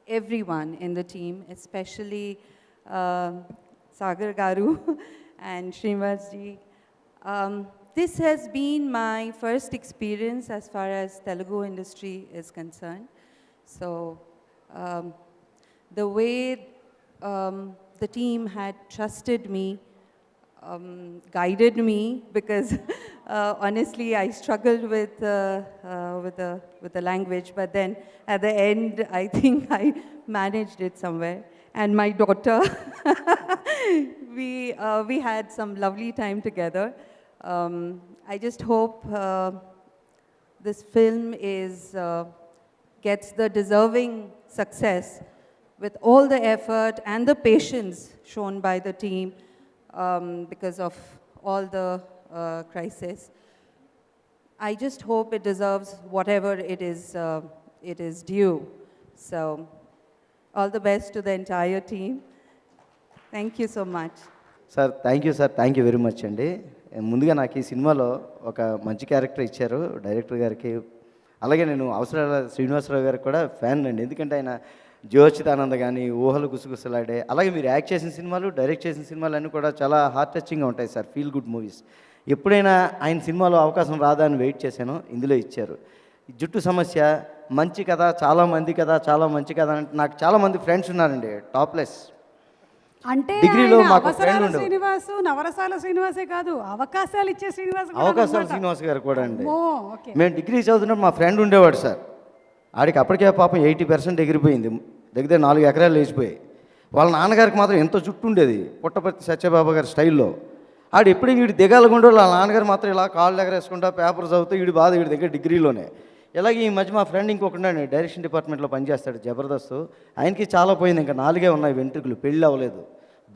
everyone in the team, especially Sagar Garu and Srinivas ji. This has been my first experience as far as Telugu industry is concerned. So the way the team had trusted me, guided me, because honestly I struggled with the language, but then at the end I think I managed it somewhere. And my daughter, we had some lovely time together. I just hope this film gets the deserving success with all the effort and the patience shown by the team because of all the crisis. I just hope it deserves whatever it is due. So, all the best to the entire team. Thank you so much. Sir thank you very much అండి. ముందుగా నాకు ఈ సినిమాలో ఒక మంచి character ఇచ్చారు director గారికి. అలాగే నేను అవసరాల శ్రీనివాసరావు గారికి కూడా ఫ్యాన్ అండి. ఎందుకంటే ఆయన జ్యోచితానంద కానీ, ఊహలు గుసగుసలాడే, అలాగే మీరు యాక్ట్ చేసిన సినిమాలు, డైరెక్ట్ చేసిన సినిమాలు అన్నీ కూడా చాలా హార్ట్ టచింగ్గా ఉంటాయి సార్, ఫీల్ గుడ్ మూవీస్. ఎప్పుడైనా ఆయన సినిమాలో అవకాశం రాదా అని వెయిట్ చేశాను, ఇందులో ఇచ్చారు. జుట్టు సమస్య మంచి కథ, చాలా మంచి కథ అంటే నాకు చాలామంది ఫ్రెండ్స్ ఉన్నారండి టాప్లెస్. అంటే డిగ్రీలో ఆయన మాకు అవసరాల ఫ్రెండ్ ఉండు, శ్రీనివాసు, నవరసాల శ్రీనివాసే కాదు, అవకాశాలు ఇచ్చే శ్రీనివాస్ కూడా అవకాశాల అన్నమాట. శ్రీనివాస్ గారు కూడా అండి. ఓ, ఓకే. మేము డిగ్రీ చదువుతున్నప్పుడు మా ఫ్రెండ్ ఉండేవాడు సార్. ఆడికి అప్పటికే పాపం 80% ఎగిరిపోయింది, దగ్గర 4 ఎకరాలు లేచిపోయాయి. వాళ్ళ నాన్నగారికి మాత్రం ఎంతో జుట్టు ఉండేది, పుట్టపర్తి సత్యబాబా గారి స్టైల్లో. ఆడు ఎప్పుడు వీడి దిగాలకుండా వాళ్ళ నాన్నగారు మాత్రం ఇలా కాళ్ళు ఎగరేసుకుంటా పేపర్ చదువుతూ వీడి బాధ వీడి దగ్గర డిగ్రీలోనే. ఇలాగే ఈ మధ్య మా ఫ్రెండ్ ఇంకొకటి డైరెక్షన్ డిపార్ట్మెంట్లో పనిచేస్తాడు, జబర్దస్త్. ఆయనకి చాలా పోయింది, ఇంకా 4 ఉన్నాయి వెంట్రుకలు, పెళ్ళి అవ్వలేదు.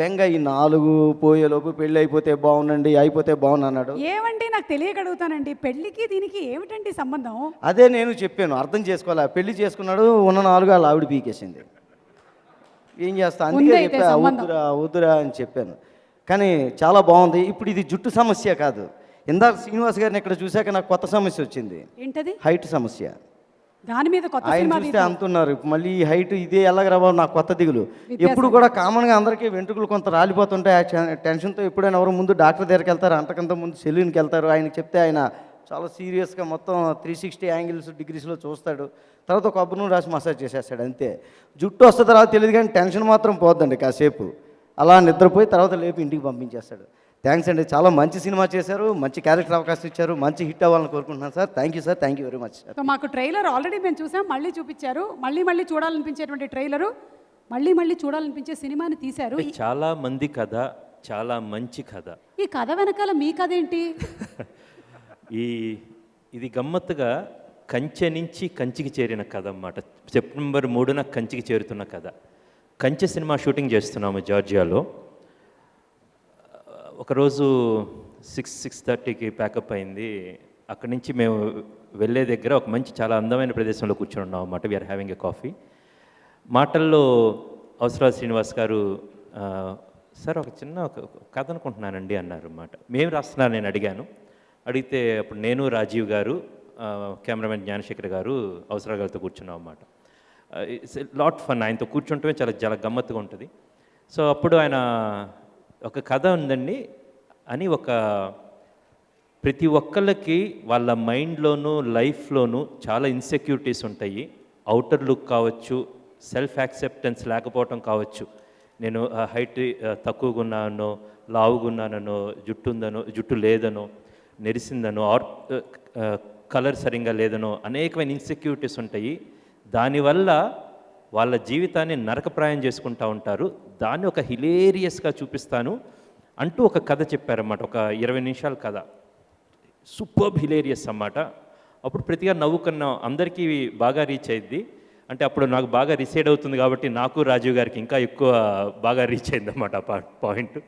బెంగ ఈ 4 పోయేలోపు పెళ్ళి అయిపోతే బాగుండండి, అయిపోతే బాగుండు అన్నాడు. ఏమండి నాకు తెలియక అడుగుతానండి, పెళ్ళికి దీనికి ఏమిటండి సంబంధం? అదే నేను చెప్పాను, అర్థం చేసుకోవాలి. పెళ్లి చేసుకున్నాడు, ఉన్న 4 వాళ్ళ ఆవిడ పీకేసింది. ఏం చేస్తా, అందుకే చెప్పా వద్దురా అని చెప్పాను. కానీ చాలా బాగుంది. ఇప్పుడు ఇది జుట్టు సమస్య కాదు. ఇందాక శ్రీనివాస్ గారిని ఇక్కడ చూశాక నాకు కొత్త సమస్య వచ్చింది, ఏంటది? హైట్ సమస్య. దాని మీద కొత్త ఆయన సినిమా చూస్తే అంటున్నారు మళ్ళీ ఈ హైట్ ఇదే ఎలాగ బాబు, నాకు కొత్త దిగులు. ఎప్పుడు కూడా కామన్గా అందరికీ వెంట్రుకలు కొంత రాలిపోతుంటాయి, ఆ టెన్షన్తో ఎప్పుడైనా ఎవరు ముందు డాక్టర్ దగ్గరికి వెళ్తారు, అంతకంత ముందు సెలూన్కి వెళ్తారు. ఆయనకి చెప్తే ఆయన చాలా సీరియస్గా మొత్తం 360 యాంగిల్స్ డిగ్రీస్లో చూస్తాడు. తర్వాత ఒక కొబ్బరి నూనె రాసి మసాజ్ చేసేస్తాడు, అంతే. జుట్టు వస్తే తర్వాత తెలియదు కానీ టెన్షన్ మాత్రం పోద్దండి కాసేపు. అలా నిద్రపోయి తర్వాత లేపి ఇంటికి పంపించేస్తాడు. థ్యాంక్స్ అండి, చాలా మంచి సినిమా చేశారు, మంచి క్యారెక్టర్ అవకాశం ఇచ్చారు, మంచి హిట్ అవ్వాలని కోరుకుంటున్నాను sir. Thank you sir, thank you very much. So మాకు ట్రైలర్ ఆల్రెడీ మేము చూసాం, మళ్ళీ చూపించారు, మళ్ళీ చూడాలనిపించేటువంటి ట్రైలరు, మళ్ళీ చూడాలనిపించే సినిమాని తీశారు. చాలా మంది కథ, చాలా మంచి కథ. ఈ కథ వెనకాల మీ కథ ఏంటి? ఇది గమ్మత్తుగా కంచె నుంచి కంచికి చేరిన కథ అన్నమాట. సెప్టెంబర్ 3న కంచికి చేరుతున్న కథ. కంచె సినిమా షూటింగ్ చేస్తున్నాము జార్జియాలో. ఒకరోజు 6:30కి ప్యాకప్ అయింది. అక్కడి నుంచి మేము వెళ్ళే దగ్గర ఒక మంచి చాలా అందమైన ప్రదేశంలో కూర్చొని ఉన్నాం అన్నమాట. We're having a coffee. మాటల్లో అవసరాల శ్రీనివాస్ గారు, సార్ ఒక చిన్న కథ అనుకుంటున్నానండి అన్నారు అన్నమాట. మేము రాస్తున్నారు నేను అడిగితే అప్పుడు నేను, రాజీవ్ గారు, కెమెరామెన్ జ్ఞానశేఖర్ గారు అవసరాల గారితో కూర్చున్నాం అన్నమాట. ఇట్స్ లాట్ ఫన్, ఆయనతో కూర్చుంటే చాలా గమ్మత్తుగా ఉంటుంది. సో అప్పుడు ఆయన ఒక కథ ఉందండి అని, ప్రతి ఒక్కళ్ళకి వాళ్ళ మైండ్లోనూ లైఫ్లోనూ చాలా ఇన్సెక్యూరిటీస్ ఉంటాయి. అవుటర్ లుక్ కావచ్చు, సెల్ఫ్ యాక్సెప్టెన్స్ లేకపోవటం కావచ్చు. నేను హైట్ తక్కువగా ఉన్నానో, లావుగా ఉన్నానో, జుట్టు లేదనో, నెరిసిందనో, ఆర్ కలర్ సరిగ్గా లేదనో అనేకమైన ఇన్సెక్యూరిటీస్ ఉంటాయి. దానివల్ల వాళ్ళ జీవితాన్ని నరకప్రాయం చేసుకుంటూ ఉంటారు. దాన్ని ఒక హిలేరియస్గా చూపిస్తాను అంటూ ఒక కథ చెప్పారన్నమాట. ఒక 20 నిమిషాల కథ, సూపర్బ్ హిలేరియస్ అన్నమాట. అప్పుడు ప్రతిగా నవ్వుకున్నాం, అందరికీ బాగా రీచ్ అయింది. అంటే అప్పుడు నాకు బాగా రిసైడ్ అవుతుంది కాబట్టి నాకు రాజీవ్ గారికి ఇంకా ఎక్కువ బాగా రీచ్ అయింది అన్నమాట point.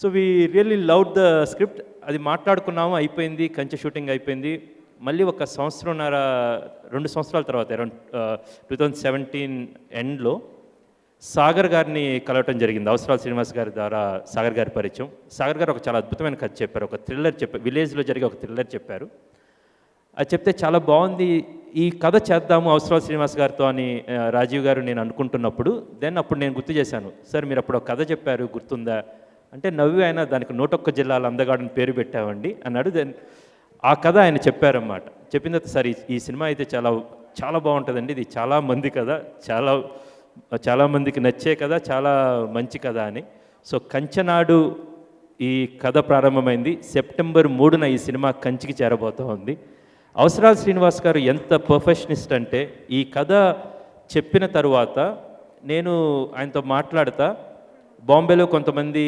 So we really love the script. అది మాట్లాడుకున్నాము, అయిపోయింది, కంచె షూటింగ్ అయిపోయింది. మళ్ళీ ఒక 2 సంవత్సరాల తర్వాత అరౌండ్ 2017 ఎండ్లో సాగర్ గారిని కలవటం జరిగింది. అవసరాల శ్రీనివాస్ గారి ద్వారా సాగర్ గారి పరిచయం. సాగర్ గారు ఒక చాలా అద్భుతమైన కథ చెప్పారు, ఒక థ్రిల్లర్ చెప్పారు, విలేజ్లో జరిగే ఒక థ్రిల్లర్ చెప్పారు. అది చెప్తే చాలా బాగుంది, ఈ కథ చేద్దాము అవసరాల శ్రీనివాస్ గారితో అని రాజీవ్ గారు నేను అనుకుంటున్నప్పుడు అప్పుడు నేను గుర్తు చేశాను, సార్ మీరు అప్పుడు ఒక కథ చెప్పారు గుర్తుందా అంటే, నవ్వి ఆయన దానికి 101 జిల్లాల అందగాడని పేరు పెట్టామండి అన్నాడు. దెన్ ఆ కథ ఆయన చెప్పారన్నమాట. చెప్పిన తర్వాత సార్ ఈ సినిమా అయితే చాలా చాలా బాగుంటుందండి, ఇది చాలా మంది కథ, చాలా మందికి నచ్చే కథ, చాలా మంచి కథ అని. సో కంచనాడు ఈ కథ ప్రారంభమైంది. సెప్టెంబర్ 3న ఈ సినిమా కంచికి చేరబోతూ ఉంది. అవసరాల శ్రీనివాస్ గారు ఎంత పర్ఫెక్షనిస్ట్ అంటే, ఈ కథ చెప్పిన తరువాత నేను ఆయనతో మాట్లాడతా, బాంబేలో కొంతమంది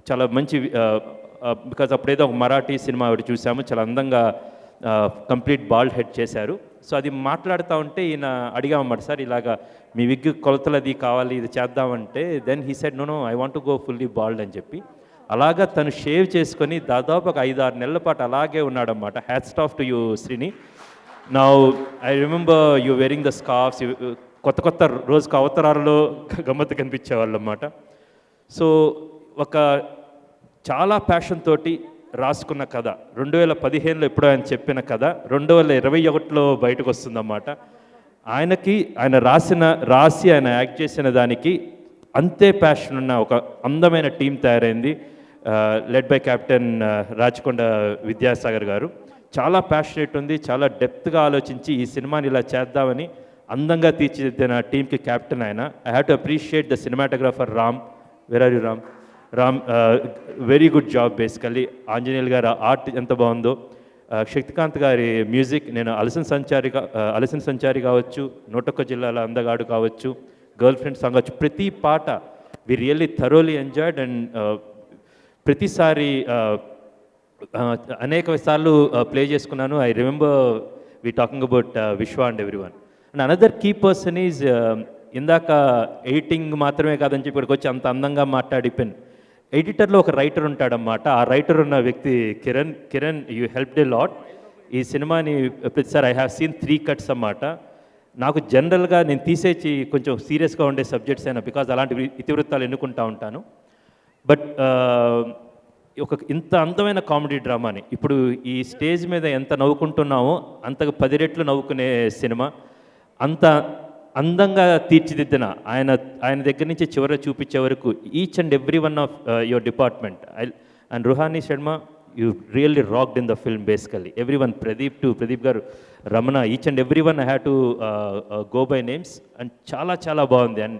చాలా మంచి బికాజ్ అప్పుడేదో ఒక మరాఠీ సినిమా ఒకటి చూసాము, చాలా అందంగా కంప్లీట్ బాల్డ్ హెడ్ చేశారు. సో అది మాట్లాడుతూ ఉంటే ఈయన అడిగామన్నమాట, సార్ ఇలాగా మీ విగ్ కొలతలు అది కావాలి, ఇది చేద్దామంటే then he said no I want to go fully bald అని చెప్పి అలాగా తను షేవ్ చేసుకొని దాదాపు ఒక 5-6 నెలల పాటు అలాగే ఉన్నాడన్నమాట. Hats off to you Srini. Now I remember you wearing the scarfs, కొత్త రోజుకు అవతారాల్లో గమ్మత్తు కనిపించేవాళ్ళు అన్నమాట. సో ఒక చాలా ప్యాషన్ తోటి రాసుకున్న కథ 2015లో ఎప్పుడో ఆయన చెప్పిన కథ 2021లో బయటకు వస్తుందన్నమాట. ఆయన రాసి ఆయన యాక్ట్ చేసిన దానికి అంతే ప్యాషన్ ఉన్న ఒక అందమైన టీం తయారైంది, led by captain Rachakonda Vidyasagar గారు. చాలా ప్యాషనేట్ ఉంది, చాలా డెప్త్గా ఆలోచించి ఈ సినిమాని ఇలా చేద్దామని అందంగా తీర్చిదిద్దిన టీంకి కెప్టెన్ ఆయన. I have to appreciate the cinematographer Ram. Where are you Ram? Very good job basically. Anjaneyulu garu art ఎంత బాగుందో, శక్తికాంత్ గారి మ్యూజిక్, నేను అలసిన సంచారి కావచ్చు, 101 జిల్లాల అందగాడు కావచ్చు, గర్ల్ ఫ్రెండ్ సాంగ్ కావచ్చు, ప్రతి పాట we really thoroughly enjoyed. And ప్రతిసారి అనేక సార్లు ప్లే చేసుకున్నాను. I remember we talking about Vishwa and everyone. And another key person is, ఇందాక ఎడిటింగ్ మాత్రమే కాదని చెప్పి ఇక్కడికి వచ్చి అంత అందంగా మాట్లాడిపోయాను. ఎడిటర్లో ఒక రైటర్ ఉంటాడన్నమాట. ఆ రైటర్ ఉన్న వ్యక్తి Kiran you helped a lot. ఈ సినిమాని ప్రతిసారి ఐ హ్యావ్ సీన్ 3 cuts అన్నమాట. నాకు జనరల్గా నేను తీసేసి కొంచెం సీరియస్గా ఉండే సబ్జెక్ట్స్ అయినా, బికాజ్ అలాంటి ఇతివృత్తాలు ఎన్నుకుంటూ ఉంటాను. బట్ ఇంత అందమైన కామెడీ డ్రామాని ఇప్పుడు ఈ స్టేజ్ మీద ఎంత నవ్వుకుంటున్నామో అంతకు 10 రెట్లు నవ్వుకునే సినిమా, అంత అందంగా తీర్చిదిద్దిన ఆయన దగ్గర నుంచి చివర చూపించే వరకు each and every one of your department. And Ruhani Sharma, you really rocked in the film basically. Every one, Pradeep గారు, Ramana, each and every one I have to go by names. And చాలా బాగుంది. అండ్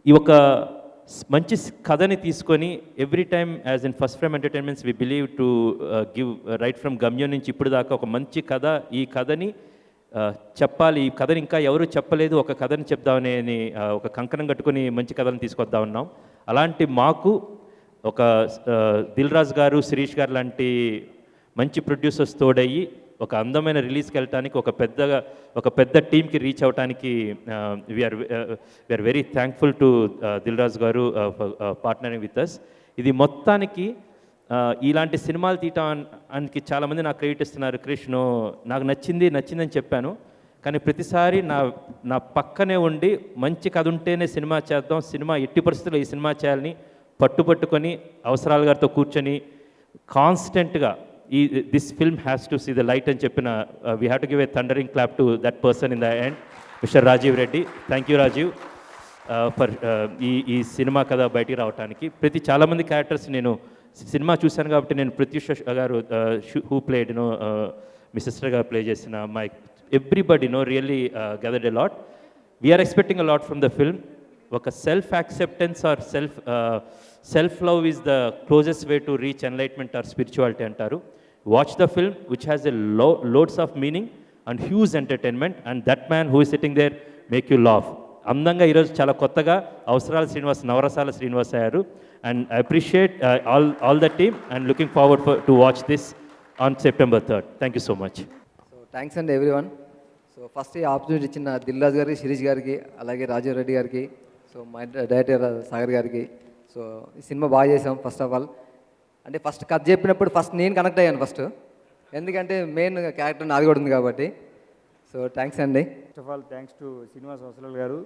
ఈ ఒక మంచి కథని తీసుకొని every time as in first frame entertainments we believe to give right from Gamyam నుంచి ఇప్పుడు దాకా ఒక మంచి కథ, ఈ కథని చెప్పాలి, ఈ కథని ఇంకా ఎవరు చెప్పలేదు, ఒక కథని చెప్దామని ఒక కంకణం కట్టుకొని మంచి కథలను తీసుకొద్దాం ఉన్నాం. అలాంటి మాకు ఒక దిల్ రాజు గారు, శిరీష్ గారు లాంటి మంచి ప్రొడ్యూసర్స్ తోడయ్యి ఒక అందమైన రిలీజ్కి వెళ్ళటానికి, ఒక పెద్ద టీంకి రీచ్ అవడానికి we're very thankful to Dil Raju గారు పార్ట్నరింగ్ విత్ అస్. ఇది మొత్తానికి ఇలాంటి సినిమాలు తీయటానికి చాలామంది నాకు క్రెడిట్ ఇస్తున్నారు. కృష్ణ నాకు నచ్చిందని చెప్పాను, కానీ ప్రతిసారి నా పక్కనే ఉండి మంచి కథ ఉంటేనే సినిమా చేద్దాం, సినిమా ఎట్టి పరిస్థితుల్లో ఈ సినిమా చేయాలని పట్టుకొని అవసరాల గారితో కూర్చొని కాన్స్టెంట్గా this film has to see the light అని చెప్పిన we have to give a thundering clap to that person in the end, mister Rajeev Reddy. Thank you Rajeev for ఈ సినిమా కథ బయటికి రావడానికి. చాలామంది క్యారెక్టర్స్ నేను సినిమా చూశాను కాబట్టి నేను ప్రత్యూష గారు హూ ప్లేడ్ మీ సిస్టర్ గారు ప్లే చేసిన my everybody really gathered a lot. We're expecting a lot from the film. ఒక self acceptance or self love is the closest way to reach enlightenment or spirituality అంటారు. Watch the film which has a loads of meaning and huge entertainment, and that man who is sitting there make you laugh. అందంగా ఈరోజు చాలా కొత్తగా అవసరాల శ్రీనివాస్, నవరసాల శ్రీనివాస్ అయ్యారు. And I appreciate all the team and looking forward to watch this on September 3rd. Thank you so much. So thanks అండి everyone. So first ఈ opportunity ఇచ్చిన దిల్ రాజు గారికి, శిరీష్ గారికి, అలాగే రాజీవ్ రెడ్డి గారికి, సో మా డైరెక్టర్ సాగర్ గారికి. సో ఈ సినిమా బాగా చేసాం. ఫస్ట్ ఆఫ్ ఆల్ అంటే ఫస్ట్ కథ చెప్పినప్పుడు నేను కనెక్ట్ అయ్యాను ఎందుకంటే మెయిన్ క్యారెక్టర్ నాది కూడా ఉంది కాబట్టి. సో థ్యాంక్స్ అండి. First of all thanks to Srinivas Avasarala గారు,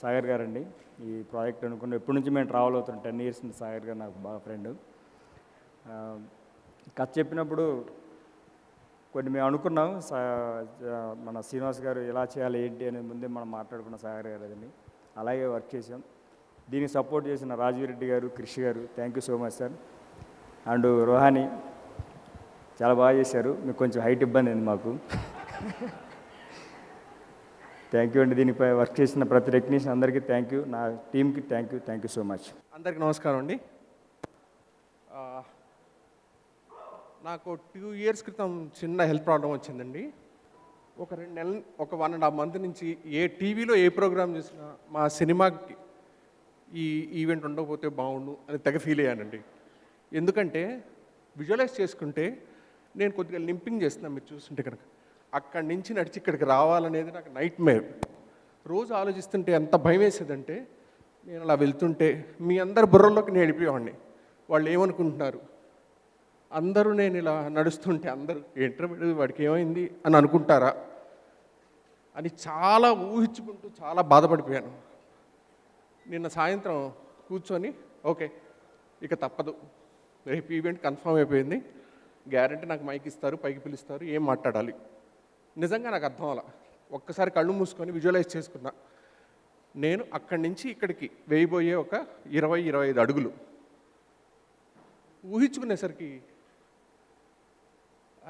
సాగర్ గారు అండి. ఈ ప్రాజెక్ట్ అనుకున్న ఎప్పటి నుంచి మేము ట్రావెల్ అవుతున్నాం, 10 years నుంచి. సాగర్ గారు నాకు బాగా ఫ్రెండ్. కథ చెప్పినప్పుడు కొన్ని మేము అనుకున్నాం మన శ్రీనివాస్ గారు ఎలా చేయాలి ఏంటి అనేది ముందే మనం మాట్లాడుకున్న సాగర్ గారు అదని అలాగే వర్క్ చేసాం. దీనికి సపోర్ట్ చేసిన రాజీవ్ రెడ్డి గారు, క్రిష్ గారు, thank you so much sir. And Rohani చాలా బాగా చేశారు. మీకు కొంచెం హైట్ ఇబ్బంది అయింది మాకు. థ్యాంక్ యూ అండి. దీనిపై వర్క్ చేసిన ప్రతి టెక్నీషియన్ అందరికీ థ్యాంక్ యూ, నా టీంకి థ్యాంక్ యూ సో మచ్. అందరికీ నమస్కారం అండి. నాకు 2 years క్రితం చిన్న హెల్త్ ప్రాబ్లం వచ్చిందండి. ఒక 2 నెలలు, ఒక 1.5 month నుంచి ఏ టీవీలో ఏ ప్రోగ్రామ్ చూసినా మా సినిమాకి ఈ ఈవెంట్ ఉండకపోతే బాగుండు అని తెగ ఫీల్ అయ్యానండి. ఎందుకంటే విజువలైజ్ చేసుకుంటే నేను కొద్దిగా లింపింగ్ చేస్తున్నాను, మీరు చూస్తుంటే కనుక అక్కడి నుంచి నడిచి ఇక్కడికి రావాలనేది నాకు నైట్ మేర్. రోజు ఆలోచిస్తుంటే ఎంత భయం వేసేదంటే, నేను అలా వెళ్తుంటే మీ అందరి బుర్రలోకి నేను వెళ్ళిపోయేవాడిని. వాళ్ళు ఏమనుకుంటున్నారు, అందరూ నేను ఇలా నడుస్తుంటే అందరూ ఏంట్రా వాడికి ఏమైంది అని అనుకుంటారా అని చాలా ఊహించుకుంటూ చాలా బాధపడిపోయాను. నిన్న సాయంత్రం కూర్చొని ఓకే ఇక తప్పదు, రేపు ఈవెంట్ కన్ఫర్మ్ అయిపోయింది, గ్యారంటీ నాకు మైక్ ఇస్తారు, పైకి పిలుస్తారు, ఏం మాట్లాడాలి. నిజంగా నాకు అర్థం అలా ఒక్కసారి కళ్ళు మూసుకొని విజువలైజ్ చేసుకున్నా. నేను అక్కడి నుంచి ఇక్కడికి వేయబోయే ఒక 20-25 అడుగులు ఊహించుకునేసరికి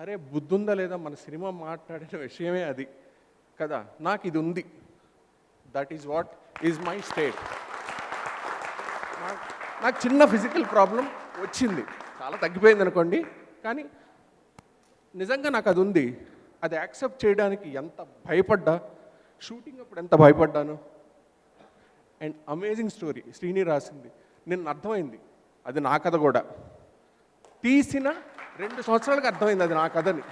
అరే బుద్ధుందా లేదా, మన సినిమా మాట్లాడిన విషయమే అది కదా, నాకు ఇది ఉంది, that is what is my state. నాకు చిన్న ఫిజికల్ ప్రాబ్లం వచ్చింది, చాలా తగ్గిపోయింది అనుకోండి, కానీ నిజంగా నాకు అది ఉంది. అది యాక్సెప్ట్ చేయడానికి ఎంత భయపడ్డా, షూటింగ్ అప్పుడు ఎంత భయపడ్డాను. అండ్ అమేజింగ్ స్టోరీ శ్రీని రాసింది. నిన్న అర్థమైంది అది నా కథ కూడా. తీసిన 2 సంవత్సరాలకు అర్థమైంది అది నా కథని.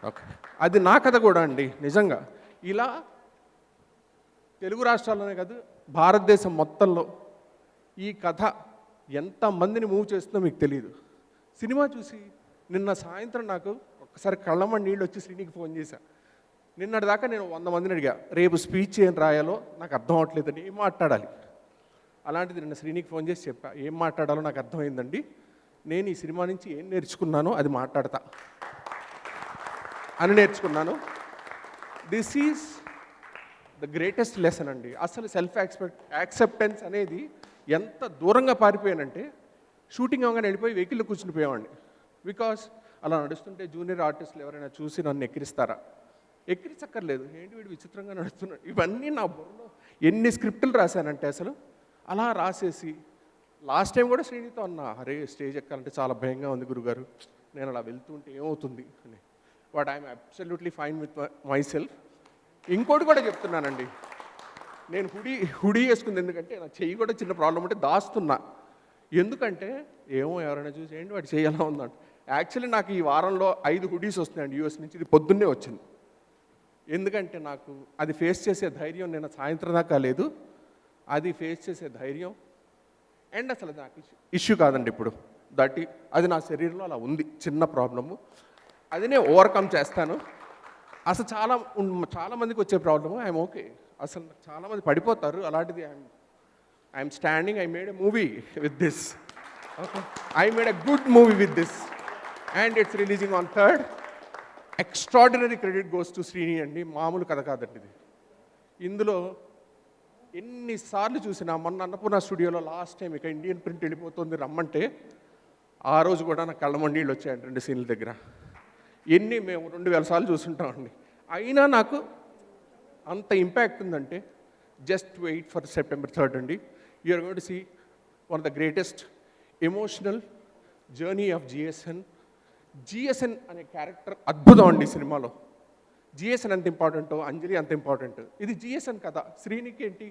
ఓకే, అది నా కథ కూడా అండి. నిజంగా ఇలా తెలుగు రాష్ట్రాల్లోనే కాదు, భారతదేశం మొత్తంలో ఈ కథ ఎంతమందిని మూవ్ చేస్తుందో మీకు తెలియదు. సినిమా చూసి నిన్న సాయంత్రం నాకు ఒక్కసారి కళ్ళమ్మ నీళ్ళు వచ్చి శ్రీనికి ఫోన్ చేశా. నిన్నటిదాకా నేను 100 మందిని అడిగా, రేపు స్పీచ్ ఏం రాయాలో నాకు అర్థం అవ్వట్లేదని, ఏం మాట్లాడాలి. అలాంటిది నిన్న శ్రీనికి ఫోన్ చేసి చెప్పా, ఏం మాట్లాడాలో నాకు అర్థమైందండి, నేను ఈ సినిమా నుంచి ఏం నేర్చుకున్నానో అది మాట్లాడతా అని నేర్చుకున్నాను. This is the greatest lesson అండి. అసలు సెల్ఫ్ యాక్సెప్టెన్స్ అనేది ఎంత దూరంగా పారిపోయానంటే, షూటింగ్ అవగానే వెళ్ళిపోయి వెహికల్లో కూర్చుని పోయేవాడిని. బికాస్ అలా నడుస్తుంటే జూనియర్ ఆర్టిస్టులు ఎవరైనా చూసి నన్ను ఎక్కిరిస్తారా, ఎక్కిరించక్కర్లేదు, ఏంటి వీడు విచిత్రంగా నడుస్తున్నాడు. ఇవన్నీ నా బుర్రలో ఎన్ని స్క్రిప్టులు రాశానంటే అసలు అలా రాసేసి లాస్ట్ టైం కూడా శ్రీనితో అన్నా, అరే స్టేజ్ ఎక్కాలంటే చాలా భయంగా ఉంది గురుగారు, నేను అలా వెళ్తుంటే ఏమవుతుంది అని. But I'm absolutely fine with my self. ఇంకోటి కూడా చెప్తున్నానండి, నేను హుడీ వేసుకుంది ఎందుకంటే నా చెయ్యి కూడా చిన్న ప్రాబ్లం ఉంటే దాస్తున్నా. ఎందుకంటే ఏమో ఎవరైనా చూసి ఏంటి వాడు చేయాలా ఉందంట. యాక్చువల్లీ నాకు ఈ వారంలో 5 హుడీస్ వస్తున్నాయండి యూఎస్ నుంచి. ఇది పొద్దున్నే వచ్చింది. ఎందుకంటే నాకు అది ఫేస్ చేసే ధైర్యం నిన్న సాయంత్రం దాకా లేదు. అది ఫేస్ చేసే ధైర్యం అండ్ అసలు నాకు ఇష్యూ కాదండి ఇప్పుడు, అది నా శరీరంలో అలా ఉంది, చిన్న ప్రాబ్లము. అది నేను ఓవర్కమ్ చేస్తాను. అసలు చాలా మందికి వచ్చే ప్రాబ్లము, ఐఎమ్ ఓకే. అసలు చాలామంది పడిపోతారు, అలాంటిది I'm standing. I made a movie with this. Okay, I made a good movie with this and it's releasing on 3rd. Extraordinary credit goes to Srini అండి. మామూలు కథ కాదండి ఇది. ఇందులో ఎన్నిసార్లు చూసినా, మొన్న అన్నపూర్ణ స్టూడియోలో లాస్ట్ టైం ఇక ఇండియన్ ప్రింట్ వెళ్ళిపోతుంది రమ్మంటే, ఆ రోజు కూడా నాకు కళ్ళమండీళ్ళు వచ్చాయండి 2 సీన్ల దగ్గర. మేము 2000 సార్లు చూస్తుంటామండి. అయినా నాకు అంత ఇంపాక్ట్ ఉందంటే just wait for September 3rd అండి. You're going to see one of the greatest emotional journey of GSN. GSN అనే క్యారెక్టర్ అద్భుతం అండి సినిమాలో. జిఎస్ఎన్ ఎంత ఇంపార్టెంటో అంజలి అంత ఇంపార్టెంట్. ఇది జిఎస్ఎన్ కథ. శ్రీనికి ఏంటి,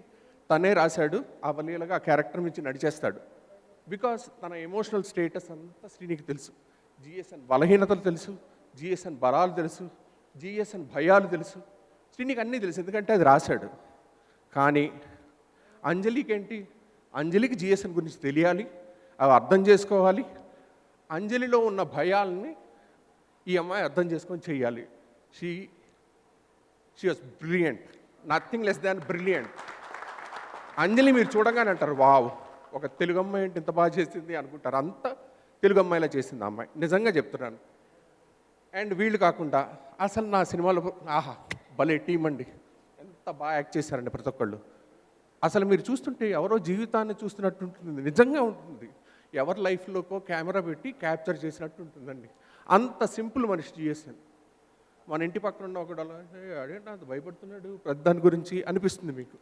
తనే రాశాడు, అవలీలగా ఆ క్యారెక్టర్ నుంచి నడిచేస్తాడు. బికాస్ తన ఎమోషనల్ స్టేటస్ అంతా శ్రీనికి తెలుసు. జిఎస్ఎన్ బలహీనతలు తెలుసు, జిఎస్ఎన్ బలాలు తెలుసు, జిఎస్ఎన్ భయాలు తెలుసు. శ్రీనికి అన్నీ తెలుసు, ఎందుకంటే అది రాశాడు. కానీ అంజలికి ఏంటి, అంజలికి జిఎస్ఎన్ గురించి తెలియాలి, అవి అర్థం చేసుకోవాలి. అంజలిలో ఉన్న భయాల్ని ఈ అమ్మాయి అర్థం చేసుకొని చెయ్యాలి. She was brilliant, nothing less than brilliant. Anjali మీరు చూడగానే అంటారు, వావ్, ఒక తెలుగు అమ్మాయి ఏంటి ఇంత బాగా చేసింది అనుకుంటారు. అంత తెలుగు అమ్మాయిలా చేసింది ఆ అమ్మాయి. నిజంగా చెప్తున్నాను. అండ్ వీళ్ళు కాకుండా అసలు నా సినిమాలో ఆహా భలే టీం అండి, ఎంత బాగా యాక్ట్ చేశారండి ప్రతి ఒక్కళ్ళు. అసలు మీరు చూస్తుంటే ఎవరో జీవితాన్ని చూస్తున్నట్టు ఉంటుంది, నిజంగా ఉంటుంది. ఎవరి లైఫ్లోకో కెమెరా పెట్టి క్యాప్చర్ చేసినట్టు ఉంటుందండి. అంత సింపుల్ మనిషి జిఎస్ఎన్. మన ఇంటి పక్కన ఉన్న ఒకడు అలా అదేంటి అంత భయపడుతున్నాడు ప్రతి దాని గురించి అనిపిస్తుంది మీకు.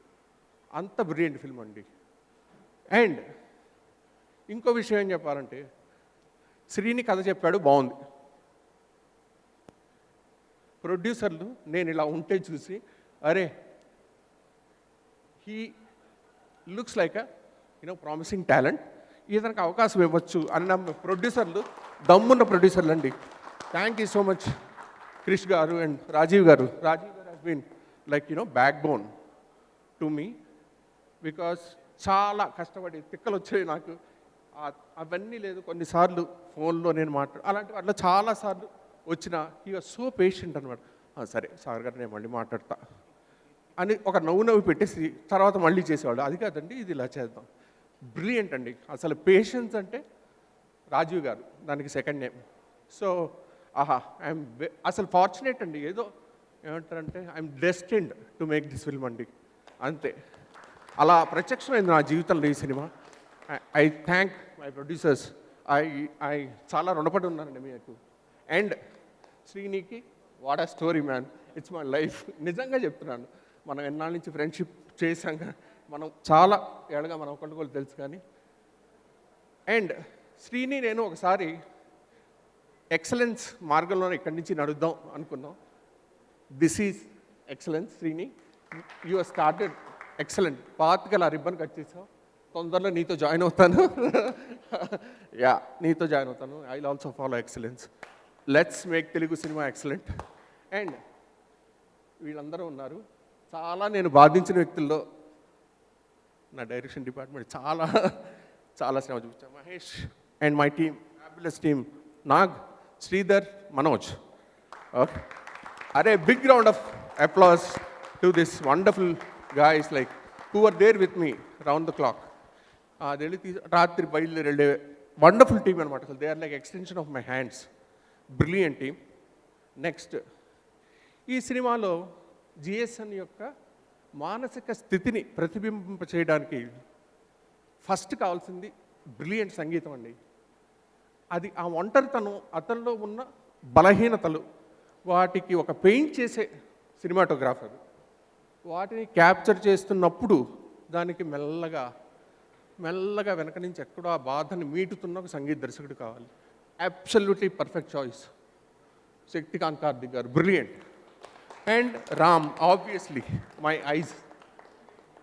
అంత బ్రిలియంట్ ఫిల్మ్ అండి. అండ్ ఇంకో విషయం ఏం చెప్పాలంటే, శ్రీని కథ చెప్పాడు, బాగుంది. ప్రొడ్యూసర్లు నేను ఇలా ఉంటే చూసి అరే he looks like promising talent, ఇతనికి అవకాశం ఇవ్వచ్చు అన్న ప్రొడ్యూసర్లు, దమ్మున్న ప్రొడ్యూసర్లు అండి. Thank you so much Krish garu and Rajiv garu. Rajiv garu has been like backbone to me, because చాలా కష్టపడి తిక్కలు వచ్చాయి నాకు. అవన్నీ లేదు, కొన్నిసార్లు ఫోన్లో నేను అలాంటి వాటిలో చాలాసార్లు వచ్చిన హీ వాజ్ సో పేషెంట్ అనమాట. సరే సార్ గారు నేను మళ్ళీ మాట్లాడతా అని ఒక నవ్వు పెట్టేసి తర్వాత మళ్ళీ చేసేవాళ్ళు. అది కాదండి ఇది ఇలా చేద్దాం. బ్రిలియంట్ అండి. అసలు పేషెన్స్ అంటే రాజీవ్ గారు, దానికి సెకండ్ నేమ్. సో ఆహా ఐఎమ్ అసలు ఫార్చునేట్ అండి. ఏదో ఏమంటారంటే I'm destined to make this film అండి, అంతే. అలా ప్రత్యక్షమైంది నా జీవితంలో ఈ cinema. I thank my producers. I చాలా రుణపడి ఉన్నానండి మీకు. అండ్ శ్రీనికి వాట్ ఆ story man, it's my life. నిజంగా చెప్తున్నాను, మనం ఎన్నాళ్ళ నుంచి ఫ్రెండ్షిప్ చేశాక మనం చాలా ఏళ్ళగా మనం ఒకళ్ళు తెలుసు కానీ. అండ్ శ్రీని నేను ఒకసారి ఎక్సలెన్స్ మార్గంలో ఇక్కడి నుంచి నడుద్దాం అనుకున్నాం. This is excellence Srini, you are started excellent. పాతగా రిబ్బన్ కట్ చేసావు, తొందరలో నీతో జాయిన్ అవుతాను. యా నీతో జాయిన్ అవుతాను. I will also follow excellence. Let's make Telugu cinema excellent. And వీళ్ళందరూ ఉన్నారు. చాలా నేను బాధించిన వ్యక్తుల్లో నా డైరెక్షన్ డిపార్ట్మెంట్ చాలా చాలా శ్రమ చూపించాను. Mahesh and my team, fabulous team, Nag, Sridhar, Manoj. Okay, అరే big round of applause to this wonderful guys like who were there with me round the clock. రాత్రి బయలుదేరి వెళ్ళే వండర్ఫుల్ టీమ్ అనమాట. అసలు they are like extension of my hands. Brilliant team. Next ఈ సినిమాలో GSN యొక్క మానసిక స్థితిని ప్రతిబింబింప చేయడానికి ఫస్ట్ కావాల్సింది బ్రిలియంట్ సంగీతం అండి. అది ఆ ఒంటరితనం, అతనిలో ఉన్న బలహీనతలు, వాటికి ఒక పెయింట్ చేసే సినిమాటోగ్రాఫర్ వాటిని క్యాప్చర్ చేస్తున్నప్పుడు దానికి మెల్లగా మెల్లగా వెనక నుంచి ఎక్కడో ఆ బాధని మీటుతున్న ఒక సంగీత దర్శకుడు కావాలి. Absolutely perfect choice Shaktikanth Karthik గారు, brilliant. And Ram, obviously my eyes,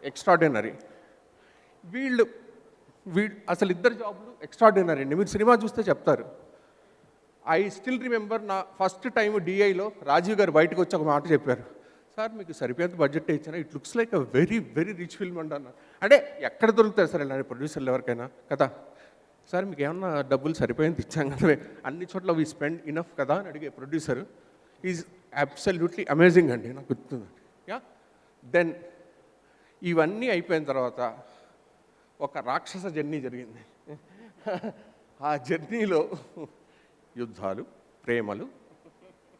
extraordinary. వీళ్ళు అసలు ఇద్దరు జాబులు ఎక్స్ట్రాడినరీ అండి. మీరు సినిమా చూస్తే చెప్తారు. ఐ స్టిల్ రిమెంబర్ నా ఫస్ట్ టైం డిఐలో రాజీవ్ గారు బయటకు వచ్చి ఒక మాట చెప్పారు, సార్ మీకు సరిపోయేంత బడ్జెట్ ఇచ్చాను, it looks like a very very rich film అండి అన్న. అంటే ఎక్కడ దొరుకుతారు సార్ ఇలాంటి ప్రొడ్యూసర్లు ఎవరికైనా కదా. సార్ మీకు ఏమన్నా డబ్బులు సరిపోయేంత ఇచ్చాం కదా, అన్ని చోట్ల వీ స్పెండ్ ఇనఫ్ కదా అని అడిగే ప్రొడ్యూసర్ ఈజ్ అబ్సల్యూట్లీ అమేజింగ్ అండి, నాకు గుర్తుంది. యా దెన్ ఇవన్నీ అయిపోయిన తర్వాత ఒక రాక్షస జర్నీ జరిగింది. ఆ జర్నీలో యుద్ధాలు, ప్రేమలు,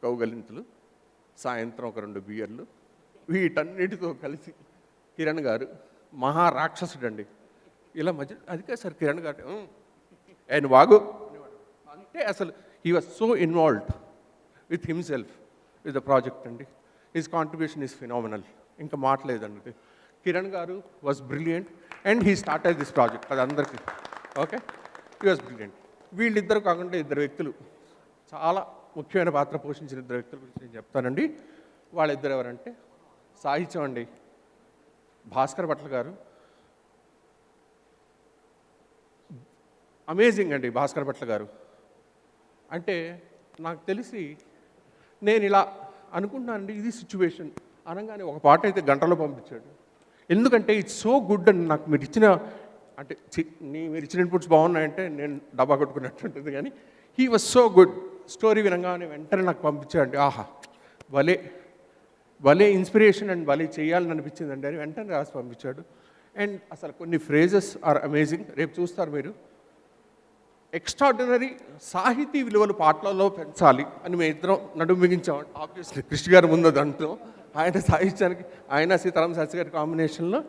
కౌగలింతులు, సాయంత్రం ఒక 2 బియర్లు, వీటన్నిటితో కలిసి కిరణ్ గారు మహారాక్షసుడు అండి. ఇలా మధ్య అదికే సార్ కిరణ్ గారు ఆయన వాగు అంటే అసలు he was so involved with himself with the project అండి. హిస్ కాంట్రిబ్యూషన్ ఈజ్ ఫినామినల్, ఇంకా మాట్లాడలేదండి. కిరణ్ గారు was brilliant and he started this project. అది అందరికీ ఓకే, హీ వాజ్ బ్రిలియంట్. వీళ్ళిద్దరు కాకుండా 2 వ్యక్తులు చాలా ముఖ్యమైన పాత్ర పోషించిన 2 వ్యక్తుల గురించి నేను చెప్తానండి. వాళ్ళిద్దరు ఎవరంటే సాహిత్యం అండి, భాస్కర్ భట్ల గారు. అమేజింగ్ అండి భాస్కర్ భట్ల గారు. అంటే నాకు తెలిసి నేను ఇలా అనుకుంటున్నానండి, ఇది సిచ్యువేషన్ అనగానే ఒక పాట అయితే గంటలో పంపించాడు. ఎందుకంటే ఇట్స్ సో గుడ్ అండి. నాకు మీరు ఇచ్చిన అంటే మీరు ఇచ్చిన ఇన్పుట్స్ బాగున్నాయంటే నేను డబ్బా కొట్టుకున్నట్టు ఉంటుంది, కానీ he was so good. Story వినగానే వెంటనే నాకు పంపించాడు. ఆహా భలే భలే ఇన్స్పిరేషన్ అండ్ భలే చేయాలని అనిపించిందండి అని వెంటనే రాసి పంపించాడు. అండ్ అసలు కొన్ని ఫ్రేజెస్ ఆర్ అమేజింగ్. రేపు చూస్తారు మీరు. ఎక్స్ట్రాడినరీ సాహితీ విలువలు పాటలలో పెంచాలి అని మేము ఇద్దరం నడుము బిగించామండి. ఆబ్వియస్లీ కృష్ణ గారు ముందు దాంట్లో ఆయన సాహిత్యానికి ఆయన సీతారామ శాస్త్రి గారి కాంబినేషన్లో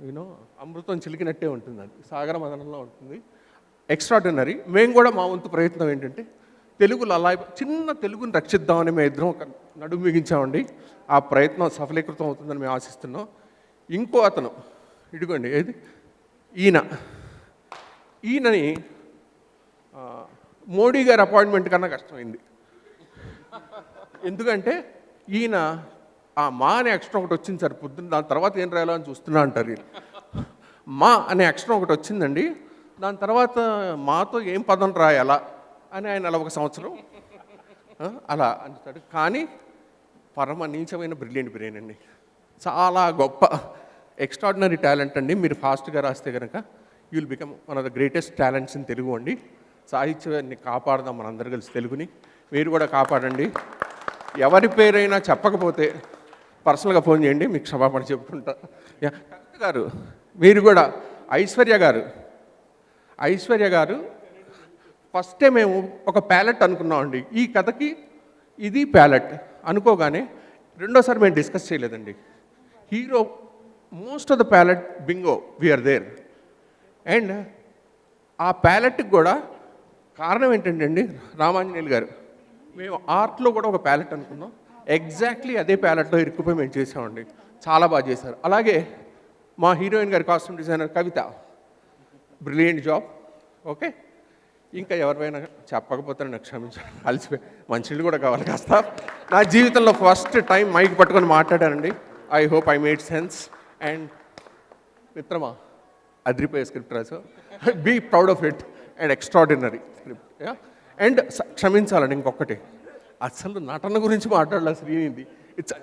యూనో అమృతం చిలికినట్టే ఉంటుంది, అది సాగర మదనంలో ఉంటుంది. ఎక్స్ట్రాడినరీ. మేము కూడా మా వంతు ప్రయత్నం ఏంటంటే తెలుగులో అలా చిన్న తెలుగుని రక్షిద్దామని మేము ఇద్దరం ఒక నడుము బిగించామండి. ఆ ప్రయత్నం సఫలీకృతం అవుతుందని మేము ఆశిస్తున్నాం. ఇంకో అతను ఇదిగోండి, ఏది ఈయనని మోడీ గారి అపాయింట్మెంట్ కన్నా కష్టమైంది. ఎందుకంటే ఈయన ఆ మా అనే అక్షరం ఒకటి వచ్చింది సార్ పొద్దున్న, దాని తర్వాత ఏం రాయాలో అని చూస్తున్నా అంటారు ఈయన. మా అనే అక్షరం ఒకటి వచ్చిందండి, దాని తర్వాత మాతో ఏం పదం రాయాలా అని ఆయన అలా ఒక సంవత్సరం అలా అంటాడు. కానీ పరమ నీచమైన బ్రిలియంట్ బ్రెయిన్ అండి, చాలా గొప్ప ఎక్స్ట్రాడినరీ టాలెంట్ అండి. మీరు ఫాస్ట్గా రాస్తే కనుక you will become one of the greatest talents in Telugu అండి. సాహిత్యాన్ని కాపాడదాం మనందరూ కలిసి, తెలుగుని మీరు కూడా కాపాడండి. ఎవరి పేరైనా చెప్పకపోతే పర్సనల్గా ఫోన్ చేయండి, మీకు క్షమాపణ చెప్పుకుంటా. కవిత గారు, మీరు కూడా ఐశ్వర్య గారు ఫస్టే మేము ఒక ప్యాలెట్ అనుకున్నామండి. ఈ కథకి ఇది ప్యాలెట్ అనుకోగానే రెండోసారి మేము డిస్కస్ చేయలేదండి. Hero most of the palette bingo we are there. And ఆ ప్యాలెట్కి కూడా కారణం ఏంటంటే అండి, రామాంజనేయులు గారు, మేము ఆర్ట్లో కూడా ఒక ప్యాలెట్ అనుకున్నాం, ఎగ్జాక్ట్లీ అదే ప్యాలెట్లో ఇరుక్కుపోయి మేము చేసామండి. చాలా బాగా చేశారు. అలాగే మా హీరోయిన్ గారి కాస్ట్యూమ్ డిజైనర్ కవిత, బ్రిలియంట్ జాబ్. ఓకే, ఇంకా ఎవరిపైనా చెప్పకపోతే నాకు క్షమించాలి, అలసిపోయి మంచిళ్ళు కూడా కావాలి కాస్త. నా జీవితంలో ఫస్ట్ టైం మైక్ పట్టుకొని మాట్లాడానండి. I hope I made sense. And మిత్రమా, అద్రిపోయే స్క్రిప్ట్ రాసు, be proud of it and extraordinary script. And క్షమించాలండి ఇంకొకటి, అసలు నటన గురించి మాట్లాడాలి శ్రీనిధి. ఇట్స్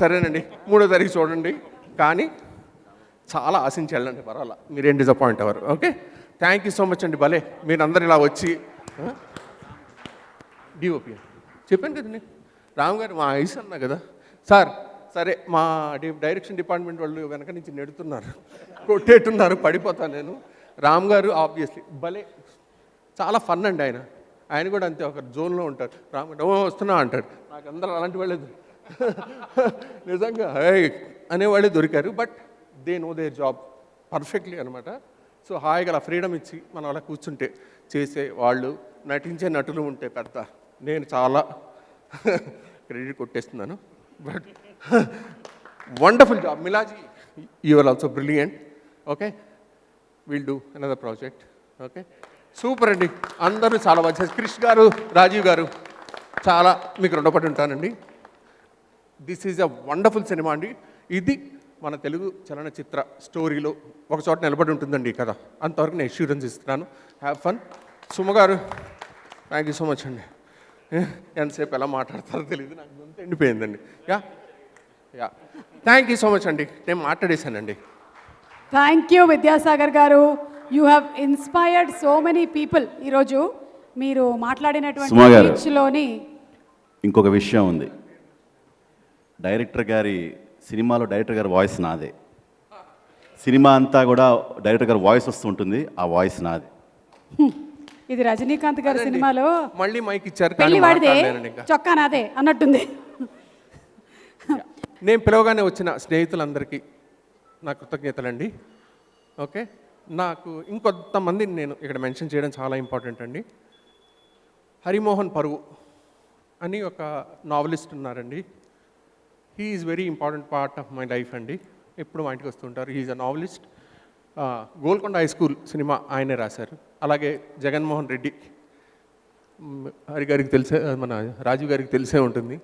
సరేనండి, 3వ తారీఖు చూడండి. కానీ చాలా ఆశించి వెళ్ళండి, పర్వాలా, మీరేం డిసప్పాయింట్ అవ్వరు. Okay, thank you so much అండి. భలే మీరు అందరు ఇలా వచ్చి డిఓపి చెప్పాను కదండి, రామ్ గారు మా ఐస్ అన్నా కదా సార్. సరే, మా డైరెక్షన్ డిపార్ట్మెంట్ వాళ్ళు వెనక నుంచి నెడుతున్నారు, కొట్టేట్టున్నారు, పడిపోతాను నేను. రామ్ గారు ఆబ్వియస్లీ భలే, చాలా ఫన్ అండి ఆయన కూడా అంతే, ఒక జోన్లో ఉంటారు. రామ్ గారు వస్తున్నా అంటాడు. నాకు అందరూ అలాంటి వాళ్ళే నిజంగా అనేవాళ్ళే దొరికారు. But they know their job perfectly అనమాట. సో హాయిగా అలా ఫ్రీడమ్ ఇచ్చి మనం అలా కూర్చుంటే చేసే వాళ్ళు, నటించే నటులు ఉంటే పెద్ద, నేను చాలా క్రెడిట్ కొట్టేస్తున్నాను. But wonderful job Milaji, you are also brilliant. Okay, will do another project. Okay, super అండి, అందరూ చాలా బాగా చేశారు. క్రిష్ గారు, రాజీవ్ గారు, చాలా మీకు రుణపడి ఉంటానండి. This is a wonderful cinema అండి. ఇది మన తెలుగు చలనచిత్ర స్టోరీలో ఒక చోట నిలబడి ఉంటుందండి ఈ కథ. అంతవరకు నేను అష్యూరెన్స్ ఇస్తున్నాను. Have fun. సుమ గారు, థ్యాంక్ యూ సో మచ్ అండి. ఎంతసేపు ఎలా మాట్లాడతారో తెలియదు, నాకు గొంతు ఎండిపోయిందండి. Yeah thank you so much అండి, నేను మాట్లాడేశానండి. థ్యాంక్ యూ విద్యాసాగర్ గారు. You have inspired so many people. ఈరోజు మీరు మాట్లాడినటువంటి స్పీచ్లోని ఇంకొక విషయం ఉంది. సినిమాలో డైరెక్టర్ గారి వాయిస్ నాదే. సినిమా అంతా కూడా డైరెక్టర్ గారి వాయిస్ వస్తుంటుంది, ఆ వాయిస్ నాదే. ఇది రజనీకాంత్ గారి సినిమాలో మళ్ళీ మైక్ ఇచ్చారు, పెళ్లి వాడిదే చొక్కా నాదే అన్నట్టుంది. నేను పిలవగానే వచ్చిన స్నేహితులందరికీ నా కృతజ్ఞతలండి. ఓకే, నాకు ఇంకొంతమందిని నేను ఇక్కడ మెన్షన్ చేయడం చాలా ఇంపార్టెంట్ అండి. హరిమోహన్ పరువు అని ఒక నావలిస్ట్ ఉన్నారండి. He is very important part of my life అండి. ఎప్పుడు మా ఇంటికి వస్తుంటారు. He is a novelist. Golconda high school cinema ఆయనే రాశారు. అలాగే జగన్మోహన్ రెడ్డి, హరి గారికి తెలిసే, మన రాజీవ్ గారికి తెలిసే ఉంటుంది.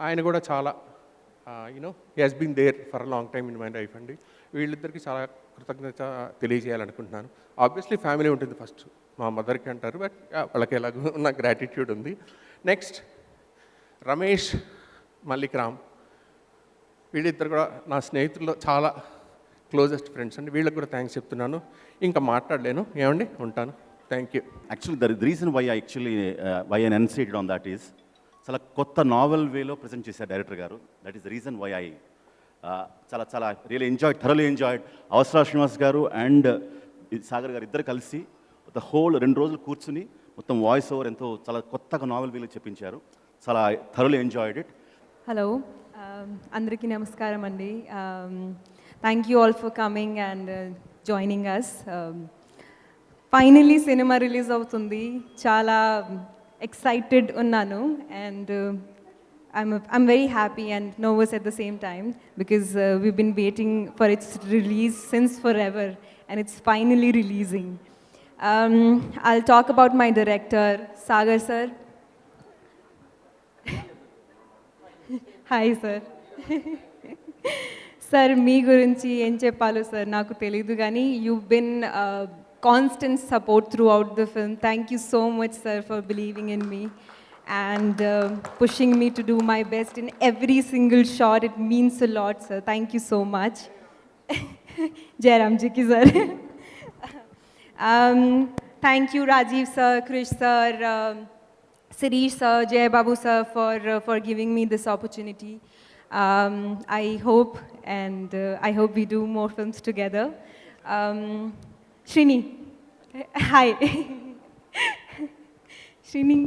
ఆయన కూడా చాలా you know he has been there for a long time in my life అండి. వీళ్ళిద్దరికీ చాలా కృతజ్ఞత తెలియజేయాలనుకుంటున్నాను. ఆబ్వియస్లీ ఫ్యామిలీ ఉంటుంది ఫస్ట్, మా మదర్కి అంటారు, బట్ వాళ్ళకి ఎలాగో నా గ్రాటిట్యూడ్ ఉంది. నెక్స్ట్ రమేష్, మల్లిక్ రామ్, వీళ్ళిద్దరు కూడా నా స్నేహితుల్లో చాలా క్లోజెస్ట్ ఫ్రెండ్స్ అండి. వీళ్ళకి కూడా థ్యాంక్స్ చెప్తున్నాను. ఇంకా మాట్లాడలేను, ఏమండి, ఉంటాను. Thank you. Actually the reason why I excited on that is, చాలా కొత్త నావెల్ వేలో ప్రజెంట్ చేశారు డైరెక్టర్ గారు. That is the reason why I చాలా really thoroughly enjoyed. Avasarala Srinivas గారు అండ్ సాగర్ గారు ఇద్దరు కలిసి ద హోల్ 2 రోజులు కూర్చుని మొత్తం వాయిస్ ఓవర్ ఎంతో చాలా కొత్తగా నావెల్ వీళ్ళు చెప్పించారు. చాలా థరోలీ ఎంజాయ్డ్ ఇట్. హలో, అందరికీ నమస్కారం అండి. Thank you all for coming and joining us. Finally cinema release అవుతుంది. చాలా ఎక్సైటెడ్ ఉన్నాను and I'm very happy and nervous at the same time because we've been waiting for its release since forever and it's finally releasing. I'll talk about my director, Sagar sir. Hi sir. Sir, మీ గురించి ఏం చెప్పాలో sir నాకు తెలీదు కానీ you've been constant support throughout the film. Thank you so much sir for believing in me and pushing me to do my best in every single shot. It means a lot sir. Thank you so much. Jairam ji ki sir. Thank you Rajiv sir, Krish sir, Sirish sir, Jay Babu sir for giving me this opportunity. I hope I hope we do more films together. Srini, hi. Srini.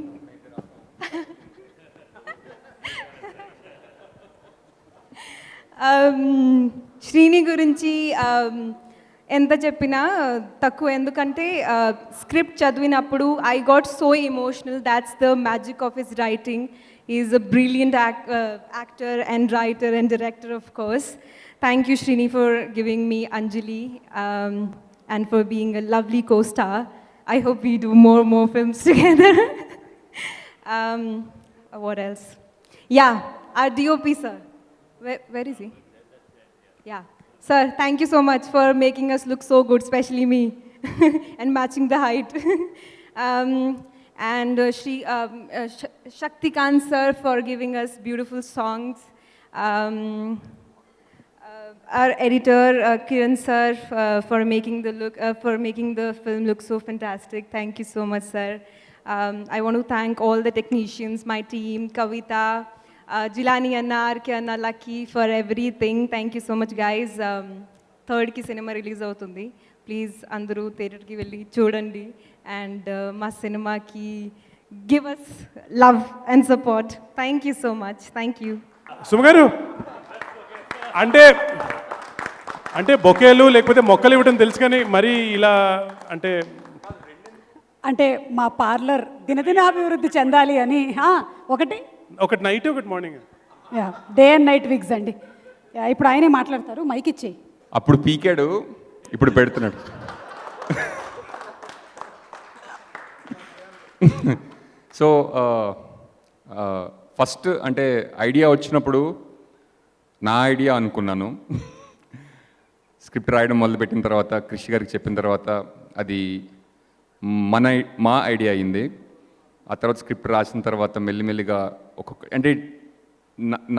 Srini గురించి ఎంత చెప్పినా తక్కువ, ఎందుకంటే script చదివినప్పుడు I got so emotional. That's the magic of his writing. Is a brilliant actor and writer and director of course. Thank you Srini for giving me Anjali and for being a lovely co-star. I hope we do more films together. What else? Yeah, our DOP sir. Where is he? Yeah. Sir, thank you so much for making us look so good, especially me, and matching the height. And Shaktikant sir for giving us beautiful songs. Our editor Kiran sir for making the film look so fantastic. Thank you so much sir. I want to thank all the technicians, my team, Kavita, Jilani Anna, RK Anna, Lucky for everything. Thank you so much guys. 3rd ki cinema release avutundi. Please andaru theater ki velli chudandi and ma cinema ki give us love and support. Thank you so much. Thank you. సుమగారు, అంటే బొకేలు లేకపోతే మొక్కలు ఇవ్వడం తెలుసు కానీ మరి ఇలా అంటే మా పార్లర్ దినదినాభివృద్ధి చెందాలి అని ఒకటి నైట్ ఒకటి morning day and night wigs అండి. ఇప్పుడు ఆయనే మాట్లాడతారు, మైక్ ఇచ్చేయి. అప్పుడు పీకాడు, ఇప్పుడు పెడుతున్నాడు. సో ఫస్ట్ అంటే ఐడియా వచ్చినప్పుడు నా ఐడియా అనుకున్నాను. స్క్రిప్ట్ రాయడం మొదలుపెట్టిన తర్వాత కృషి గారికి చెప్పిన తర్వాత అది మా ఐడియా అయింది. ఆ తర్వాత స్క్రిప్ట్ రాసిన తర్వాత మెల్లిమెల్లిగా అంటే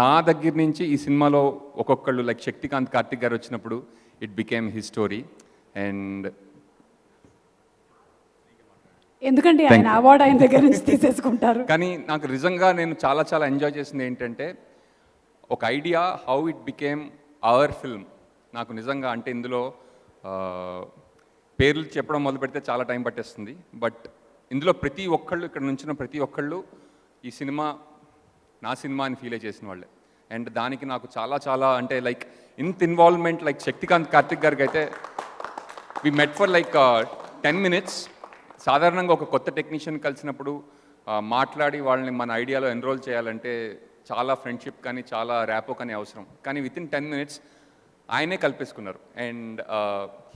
నా దగ్గర నుంచి ఈ సినిమాలో ఒక్కొక్కళ్ళు లైక్ శక్తికాంత్, కార్తిక్ గారు వచ్చినప్పుడు it became his story. And ఎందుకంటే ఆయన అవార్డు ఆయన దగ్గర నుంచి తీసేసుకుంటారు. కానీ నాకు నిజంగా నేను చాలా చాలా ఎంజాయ్ చేసింది ఏంటంటే ఒక idea how it became hour film. నాకు నిజంగా అంటే ఇందులో పేర్లు చెప్పడం మొదలు పెడితే చాలా టైం పట్టేస్తుంది. బట్ ఇందులో ప్రతి ఒక్కళ్ళు, ఇక్కడ నుంచిన ప్రతి ఒక్కళ్ళు ఈ సినిమా నా సినిమా అని ఫీల్ చేసిన వాళ్ళే. అండ్ దానికి నాకు చాలా చాలా అంటే లైక్ ఇంత ఇన్వాల్వ్మెంట్ లైక్ శక్తికాంత్, కార్తిక్ గారికి అయితే వి మెట్ ఫర్ లైక్ 10 minutes. సాధారణంగా ఒక కొత్త టెక్నీషియన్ కలిసినప్పుడు మాట్లాడి వాళ్ళని మన ఐడియాలో ఎన్రోల్ చేయాలంటే చాలా ఫ్రెండ్షిప్ కానీ చాలా ర్యాపో కానీ అవసరం. కానీ విత్ ఇన్ 10 minutes ఆయనే కల్పేసుకున్నారు. And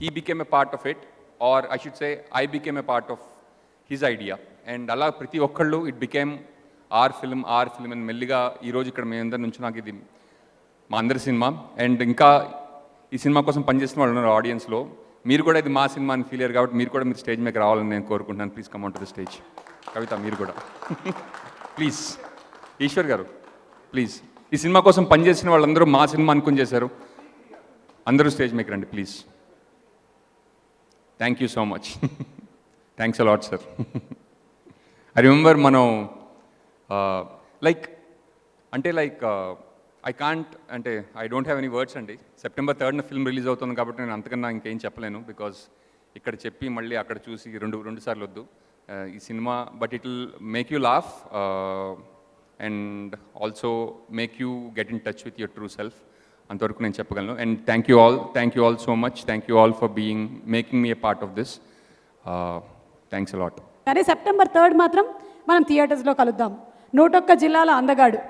he became a part of it, or I should say I became a part of his idea. And అలా ప్రతి ఒక్కళ్ళు ఇట్ బికేమ్ ఆర్ ఫిల్మ్ అని మెల్లిగా ఈరోజు ఇక్కడ మేమందరి నుంచి నాకు ఇది మా అందరి సినిమా. అండ్ ఇంకా ఈ సినిమా కోసం పనిచేసిన వాళ్ళు ఉన్నారు ఆడియన్స్లో. మీరు కూడా ఇది మా సినిమా అని ఫీల్ అయ్యారు కాబట్టి మీరు కూడా మీరు స్టేజ్ మీద రావాలని నేను కోరుకుంటున్నాను. Please come on to the stage. Kavitha మీరు కూడా ప్లీజ్. ఈశ్వర్ గారు ప్లీజ్. ఈ సినిమా కోసం పనిచేసిన వాళ్ళందరూ మా సినిమా అనుకుని చేశారు. అందరూ స్టేజ్ మీకు రండి please. Thank you so much. Thanks a lot sir. I remember మనం లైక్ ఐ కాంట్ అంటే I don't have any words అండి. September 3rd ఫిల్మ్ రిలీజ్ అవుతుంది కాబట్టి నేను అంతకన్నా ఇంకేం చెప్పలేను. బికాజ్ ఇక్కడ చెప్పి మళ్ళీ అక్కడ చూసి రెండు సార్లు వద్దు. ఈ cinema but it will make you laugh and also make you get in touch with your true self. అంతవరకు నేను చెప్పగలను. And thank you all so much. Thank you all for making me a part of this. Thanks a lot. కానీ September 3 మాత్రం మనం థియేటర్స్లో కలుద్దాం. 101 జిల్లాల అందగాడు